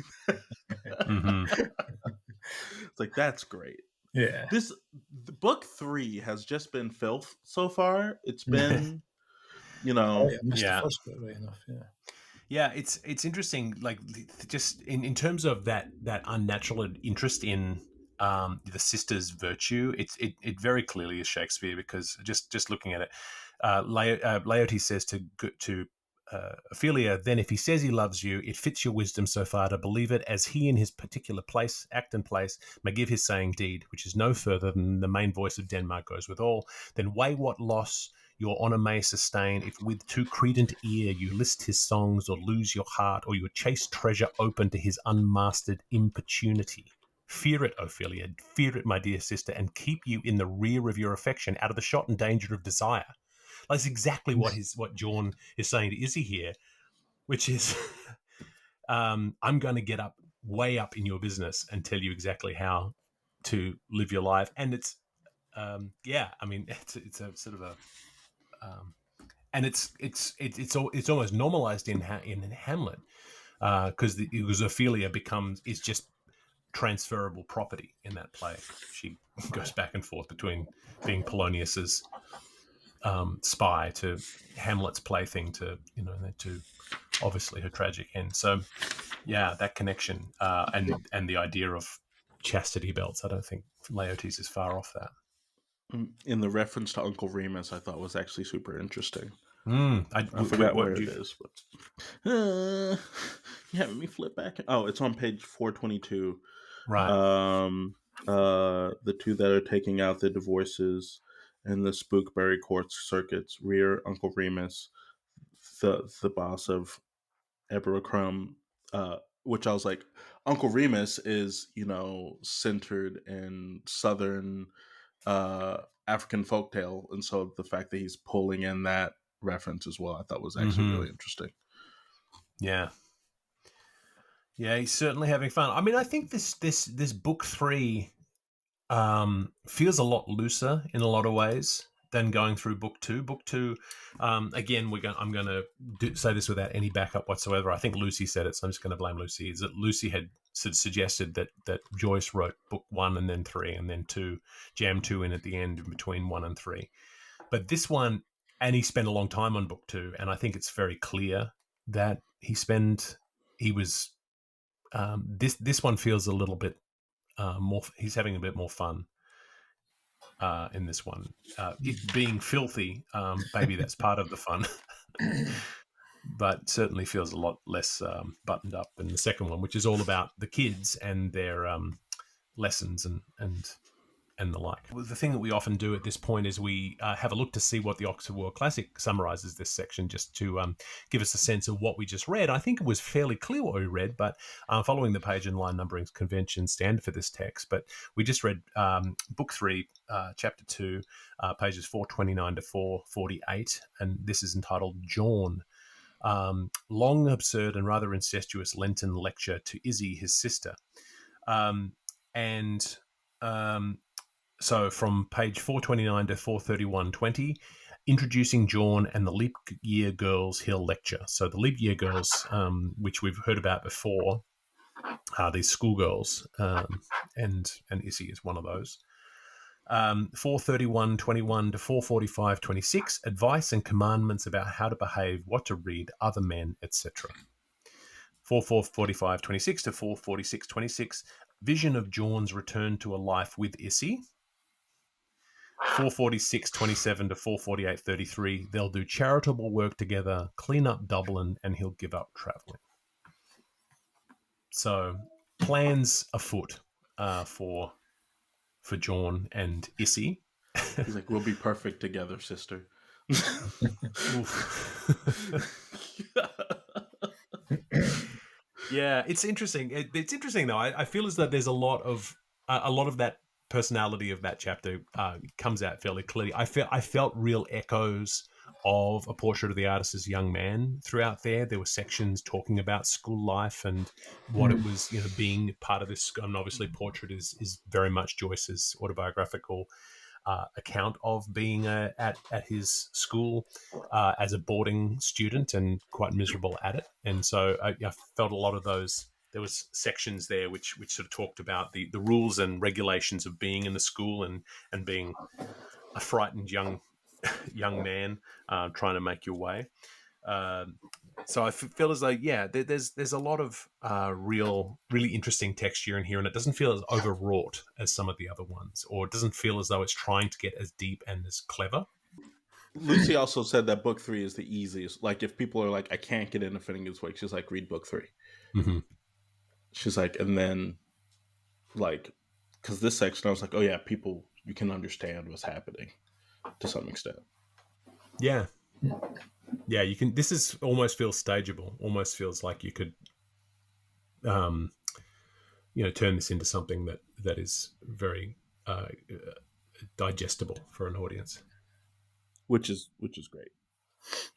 it's like, that's great. Yeah. The book 3 has just been filth so far. It's been, you know, The first bit right enough. Yeah, it's interesting. Like, just in terms of that unnatural interest in the sister's virtue, it very clearly is Shakespeare, because just looking at it, Laertes says to Ophelia, then if he says he loves you, it fits your wisdom so far to believe it, as he in his particular act and place may give his saying deed, which is no further than the main voice of Denmark goes withal. Then weigh what loss your honour may sustain, if with too credent ear you list his songs, or lose your heart, or your chaste treasure open to his unmastered importunity. Fear it, Ophelia, fear it, my dear sister, and keep you in the rear of your affection, out of the shot and danger of desire. That's exactly what John is saying to Issy here, which is, I'm going to get way up in your business and tell you exactly how to live your life. And it's, I mean, it's a sort of a, and it's almost normalized in Hamlet, because Ophelia is just transferable property in that play. She goes back and forth between being Polonius's spy to Hamlet's plaything to obviously her tragic end. So yeah, that connection and the idea of chastity belts, I don't think Laertes is far off that. In the reference to Uncle Remus, I thought was actually super interesting. I forgot where it is, but you having me flip back. Oh, it's on page 422. Right. The two that are taking out the divorces and the Spookberry court circuits rear Uncle Remus, the boss of Eberacrum, which I was like, Uncle Remus is, centered in Southern African folktale, and so the fact that he's pulling in that reference as well, I thought was actually really interesting. Yeah, he's certainly having fun. I mean, I think this book 3 feels a lot looser in a lot of ways than going through book 2. Book 2, again, I'm going to say this without any backup whatsoever. I think Lucy said it, so I'm just going to blame Lucy. Is that Lucy had suggested that Joyce wrote book 1 and then 3 and then 2, jammed 2 in at the end in between 1 and 3. But this one, and he spent a long time on book 2, and I think it's very clear that this one feels a little bit more. He's having a bit more fun in this one. It being filthy, maybe that's part of the fun, but certainly feels a lot less buttoned up than the second one, which is all about the kids and their lessons and the like. Well, the thing that we often do at this point is we have a look to see what the Oxford World Classic summarizes this section, just to give us a sense of what we just read. I think it was fairly clear what we read, but following the page and line numbering convention standard for this text. But we just read book 3, chapter 2, pages 429 to 448, and this is entitled Jaun. long, absurd, and rather incestuous Lenten lecture to Issy, his sister. So from page 429 to 431.20, introducing Shaun and the Leap Year Girls Hill lecture. So the Leap Year Girls, which we've heard about before, are these schoolgirls, and Issy is one of those. 431.21 to 445.26, advice and commandments about how to behave, what to read, other men, etc. 445.26 to 446.26, vision of Shaun's return to a life with Issy. 446.27 to 448.33, they'll do charitable work together, clean up Dublin, and he'll give up travelling. So plans afoot for Shaun and Issy. He's like, we'll be perfect together, sister. Yeah, it's interesting. It's interesting though. I feel as though there's a lot of that personality of that chapter comes out fairly clearly. I felt real echoes of A Portrait of the Artist as Young Man throughout there. There were sections talking about school life and what it was, being part of this. And obviously, Portrait is very much Joyce's autobiographical account of being at his school as a boarding student and quite miserable at it. And so I felt a lot of those. There was sections there which sort of talked about the rules and regulations of being in the school and being a frightened young man trying to make your way. So I feel as though, there's a lot of really interesting texture in here, and it doesn't feel as overwrought as some of the other ones, or it doesn't feel as though it's trying to get as deep and as clever. Lucy also said that book 3 is the easiest. Like, if people are like, I can't get into Finnegans Wake, she's like, read book 3. Mm-hmm. She's like, and then, like, because this section, I was like, oh yeah, people, you can understand what's happening to some extent. Yeah. Yeah, you can. This is almost feels stageable. Almost feels like you could, turn this into something that is very digestible for an audience. Which is great.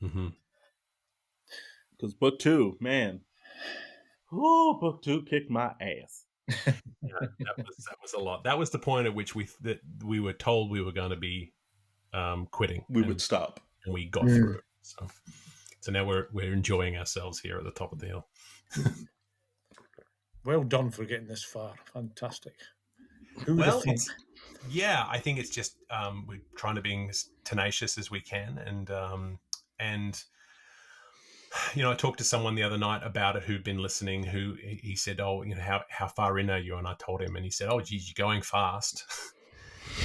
Mm-hmm. Because book 2, man, book 2 kicked my ass. That was a lot. That was the point at which we were told we were going to be quitting. We would stop, and we got through it. So now we're enjoying ourselves here at the top of the hill. Well done for getting this far. Fantastic. I think it's just we're trying to be as tenacious as we can, and I talked to someone the other night about it who'd been listening. Who he said, how far in are you? And I told him, and he said, oh, geez, you're going fast.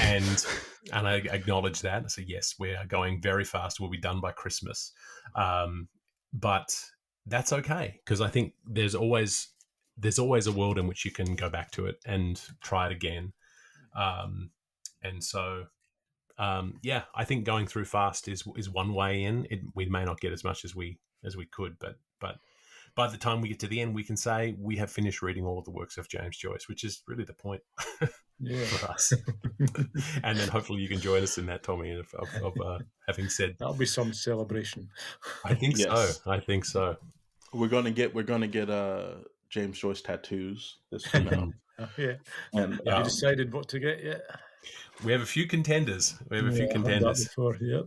And I acknowledged that. I said, yes, we are going very fast. We'll be done by Christmas. But that's okay, because I think there's always a world in which you can go back to it and try it again. And so, I think going through fast is one way in. We may not get as much as we could, but by the time we get to the end, we can say we have finished reading all of the works of James Joyce, which is really the point for us. And then hopefully you can join us in that, Tommy, of having said that'll be some celebration. I think so. We're gonna get James Joyce tattoos this time out. Yeah. And have you decided what to get yet? We have a few contenders. I've done that before, yep.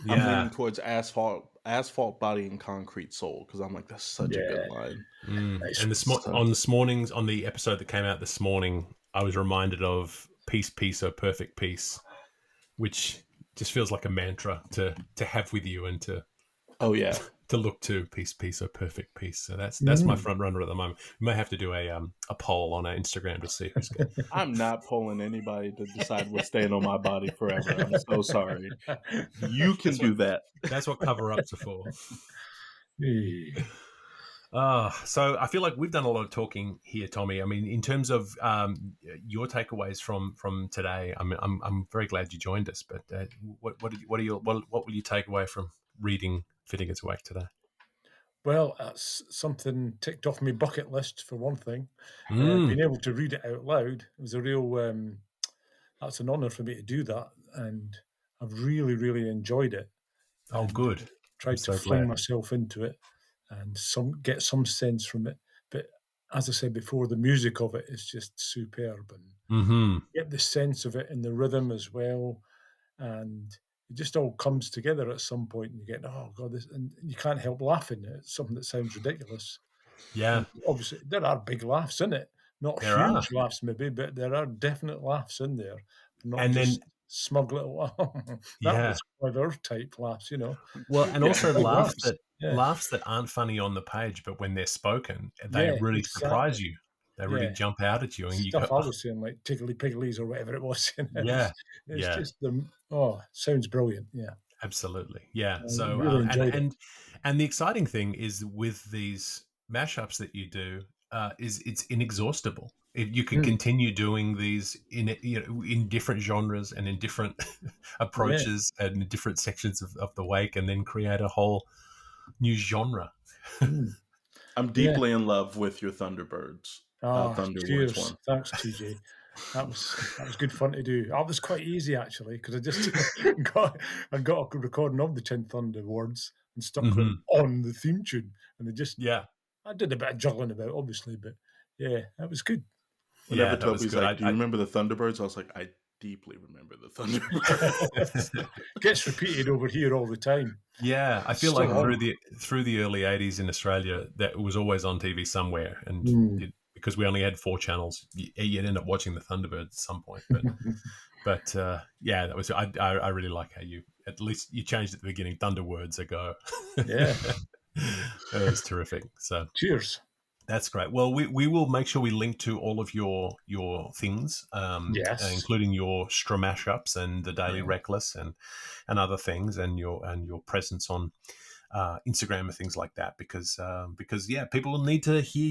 I'm leaning towards asphalt body and concrete soul, because I'm like, that's such a good line. Nice. And on the episode that came out this morning, I was reminded of peace, peace, oh perfect peace, which just feels like a mantra to have with you and to look to. Peace, peace, oh perfect peace. So that's my front runner at the moment. We may have to do a poll on our Instagram to see who's good. I'm not polling anybody to decide what's staying on my body forever. I'm so sorry. You can do that. That's what cover-ups are for. So I feel like we've done a lot of talking here, Tommy. I mean, in terms of your takeaways from today, I'm very glad you joined us. But what will you take away from reading Finnegans Wake today? Well, that's something ticked off my bucket list for one thing. Being able to read it out loud was a real. That's an honour for me to do that, and I've really, really enjoyed it. Oh, good! Tried to fling myself into it. and get some sense from it. But as I said before, the music of it is just superb, and get the sense of it in the rhythm as well, and it just all comes together at some point, and you get, oh God, and you can't help laughing at something that sounds ridiculous. Yeah. And obviously, there are big laughs in it. Not huge laughs, maybe, but there are definite laughs in there. Not just smug little, that was clever type laughs, Well, and also laughs that aren't funny on the page, but when they're spoken, they really surprise you. They really jump out at you. And you go, I was saying, like Tiggly Pigglies or whatever it was. It's just sounds brilliant. Yeah. Absolutely. Yeah. So really enjoyed it. And the exciting thing is with these mashups that you do, is it's inexhaustible. You could continue doing these in different genres and in different approaches and in different sections of the wake, and then create a whole new genre. I'm deeply in love with your Thunderbirds. Cheers. One. Thanks, TJ. That was good fun to do. That was quite easy actually, because I just got a recording of the 10 Thunder words and stuck them on the theme tune, and I did a bit of juggling about, obviously, but that was good. Whenever Toby's like, "Do you remember the Thunderbirds?" I was like, "I deeply remember the Thunderbirds." Gets repeated over here all the time. Yeah, I feel like through the early 80s in Australia, that it was always on TV somewhere, and because we only had 4 channels, you'd end up watching the Thunderbirds at some point. But that was I really like how you at least you changed at the beginning. Thunderwords ago. Yeah, that was terrific. So cheers. That's great. Well, we will make sure we link to all of your things, including your stramashups and the Daily Reckless and other things, and your presence on Instagram and things like that, because people will need to hear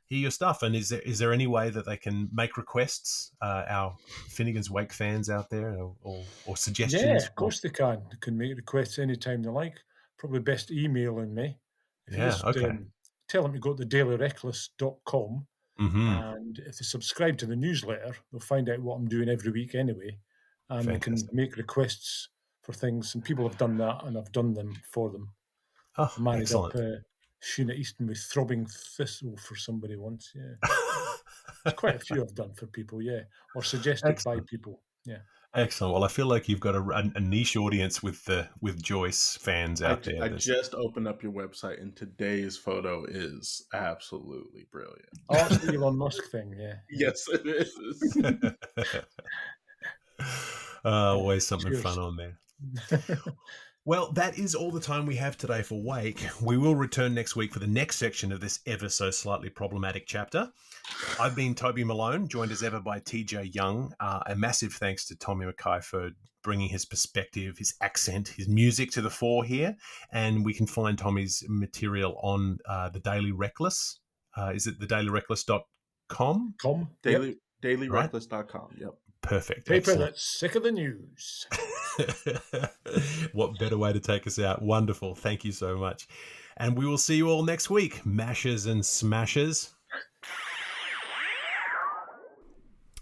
your stuff. And is there any way that they can make requests, our Finnegans Wake fans out there, or suggestions? Yeah, of course they can. They can make requests anytime they like. Probably best emailing me. Tell them to go to thedailyreckless.com, and if they subscribe to the newsletter, they'll find out what I'm doing every week anyway, and they can make requests for things, and people have done that, and I've done them for them. Oh, I married excellent. up Sheena Easton with Throbbing Thistle for somebody once, There's quite a few I've done for people, or suggested by people, Excellent. Well, I feel like you've got a niche audience with Joyce fans out there. I just opened up your website, and today's photo is absolutely brilliant. Oh, it's the Elon Musk thing, Yes, it is. Always something fun on there. Well, that is all the time we have today for Wake. We will return next week for the next section of this ever so slightly problematic chapter. I've been Toby Malone, joined as ever by TJ Young. A massive thanks to Tommy MacKay for bringing his perspective, his accent, his music to the fore here. And we can find Tommy's material on the Daily Reckless. Is it thedailyreckless.com? Dailyreckless.com, yep. Perfect. Paper Excellent. that's sick of the news. What better way to take us out? Wonderful. Thank you so much. And we will see you all next week, mashers and smashers.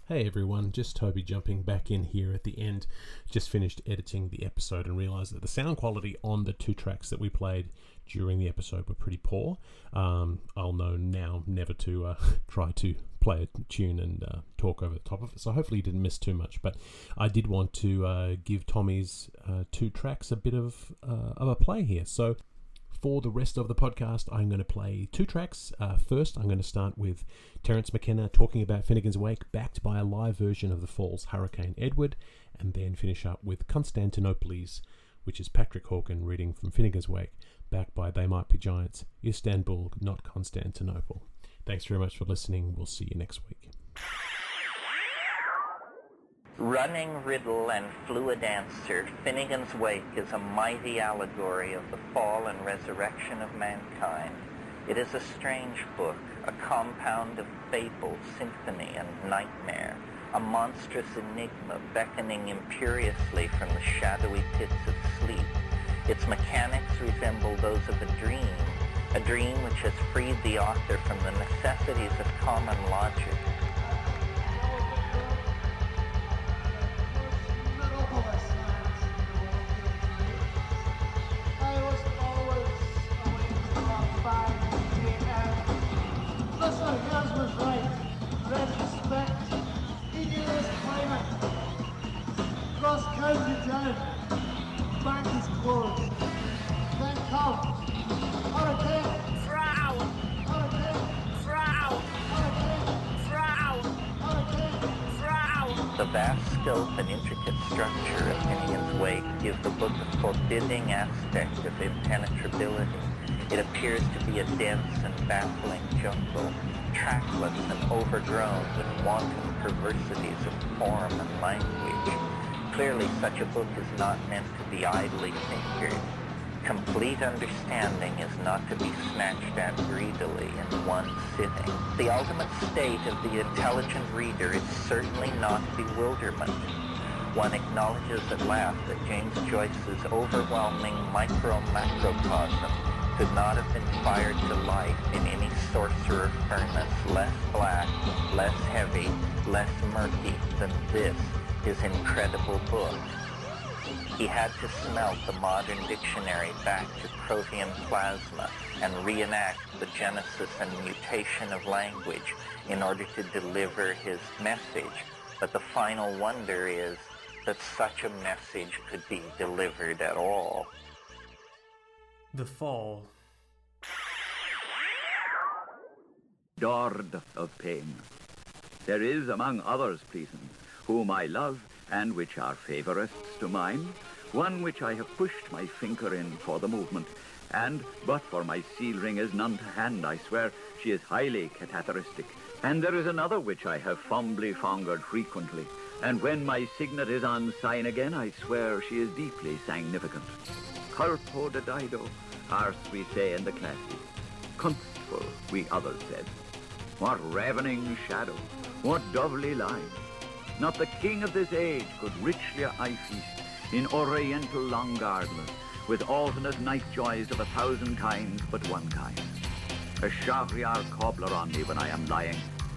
Hey everyone, just Toby jumping back in here at the end. Just finished editing the episode and realised that the sound quality on the 2 tracks that we played during the episode were pretty poor. I'll know now never to try to play a tune and talk over the top of it, so hopefully you didn't miss too much. But I did want to give Tommy's 2 tracks a bit of a play here. So for the rest of the podcast, I'm going to play 2 tracks. First, I'm going to start with Terence McKenna talking about Finnegans Wake, backed by a live version of the Falls' Hurricane Edward, and then finish up with Constantinoples, which is Patrick Hawken reading from Finnegans Wake, backed by They Might Be Giants, Istanbul, not Constantinople. Thanks very much for listening. We'll see you next week. Running riddle and fluid answer, Finnegans Wake is a mighty allegory of the fall and resurrection of mankind. It is a strange book, a compound of fable, symphony, and nightmare, a monstrous enigma beckoning imperiously from the shadowy pits of sleep. Its mechanics resemble those of a dream which has freed the author from the necessities of common logic. I was always away from Thank you, James. Bank is closed. Then come. Hurricane. Frau. Hurricane. Frau. Hurricane. Frau. Hurricane. Frau. The vast scope and intricate structure of Finnegans Wake give the book a forbidding aspect of impenetrability. It appears to be a dense and baffling jungle, trackless and overgrown with wanton perversities of form and language. Clearly, such a book is not meant to be idly fingered. Complete understanding is not to be snatched at greedily in one sitting. The ultimate state of the intelligent reader is certainly not bewilderment. One acknowledges at last that James Joyce's overwhelming micro-macrocosm could not have been fired to life in any sorcerer furnace less black, less heavy, less murky than this, his incredible book. He had to smelt the modern dictionary back to protean plasma and reenact the genesis and mutation of language in order to deliver his message. But the final wonder is that such a message could be delivered at all. The Fall. Adored of pain. There is among others, pleasant, whom I love, and which are favourites to mine, one which I have pushed my finger in for the movement, and, but for my seal ring is none to hand, I swear, she is highly catetheristic. And there is another which I have fumbly fongered frequently, and when my signet is on sign again, I swear she is deeply significant. Corpo de Dido, arse we say in the classic. Kunstful, we others said. What ravening shadow, what doubly line. Not the king of this age could richly I feast in oriental Longardless, with alternate night joys of 1,000 kinds, but one kind. A Shahriar cobbler on me when I am lying,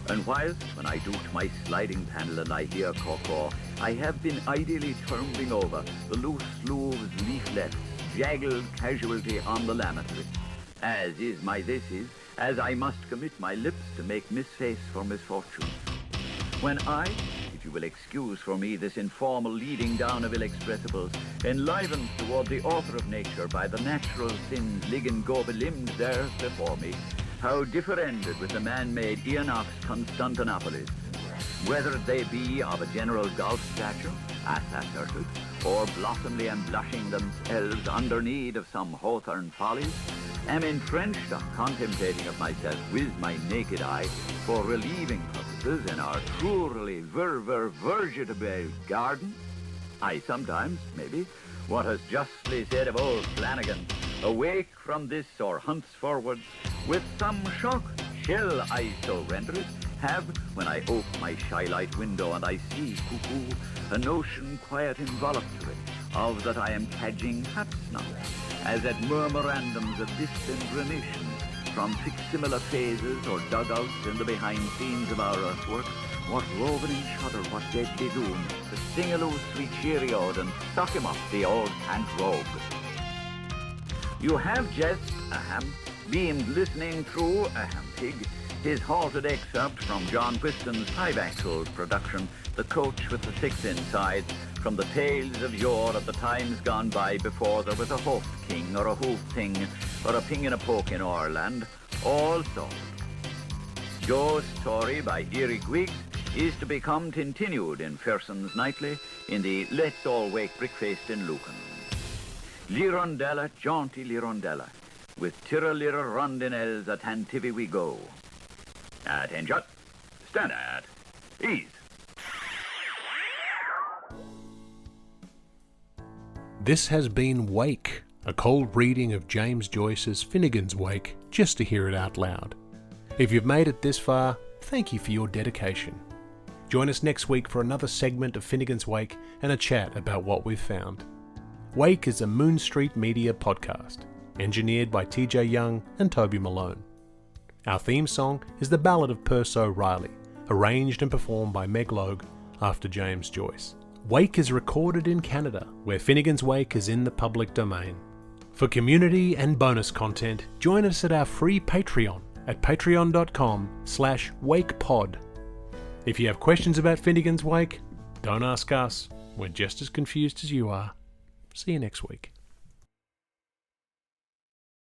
and whilst when I doot my sliding panel and I hear caw-caw, I have been ideally tumbling over the loose leaves, leaflets, jaggled casualty on the lavatory, as is my this is, as I must commit my lips to make misface for misfortune. When I, if you will excuse for me this informal leading down of ill-expressibles, enlivened toward the author of nature by the natural sins liggen go belimned there before me, how differended with the man-made Enoch's Constantinopolis, whether they be of a general golf stature, as asserted, or blossomly and blushing themselves under need of some hawthorn follies, am entrenched of contemplating of myself with my naked eye for relieving purposes in our truly vegetable garden. I sometimes, maybe, what has justly said of old Flanagan, awake from this or henceforwards with some shock, shall I so render it, have, when I ope my skylight window and I see cuckoo, a notion quite involuntary of that I am cadging hapsnot, as at murmurandums of distant remissions from similar phases or dugouts in the behind scenes of our earthwork, what roving shudder, what deadly doom, to sing a loose sweet cheerio and suck him up the old pant rogue. You have just, beamed listening through, pig, his halted excerpt from John Whiston's 5-axle production, The Coach with the Six Inside, from the tales of yore of the times gone by before there was a hoofed king or a hoofed thing or a ping and a poke in Ireland, all sold. Joe's story by Eric Wiggs is to become continued in Ferson's Nightly in the Let's All Wake Brickfast in Lucan. Lirondella, jaunty Lirondella, with Tira Lira Rondinelles at Tantivy we go. Attention, stand at ease. This has been Wake, a cold reading of James Joyce's Finnegans Wake, just to hear it out loud. If you've made it this far, thank you for your dedication. Join us next week for another segment of Finnegans Wake and a chat about what we've found. Wake is a Moon Street Media podcast, engineered by TJ Young and Toby Malone. Our theme song is The Ballad of Perso Riley, arranged and performed by Meg Logue after James Joyce. Wake is recorded in Canada, where Finnegans Wake is in the public domain. For community and bonus content, join us at our free Patreon at patreon.com/wakepod. If you have questions about Finnegans Wake, don't ask us, We're just as confused as you are. See you next week.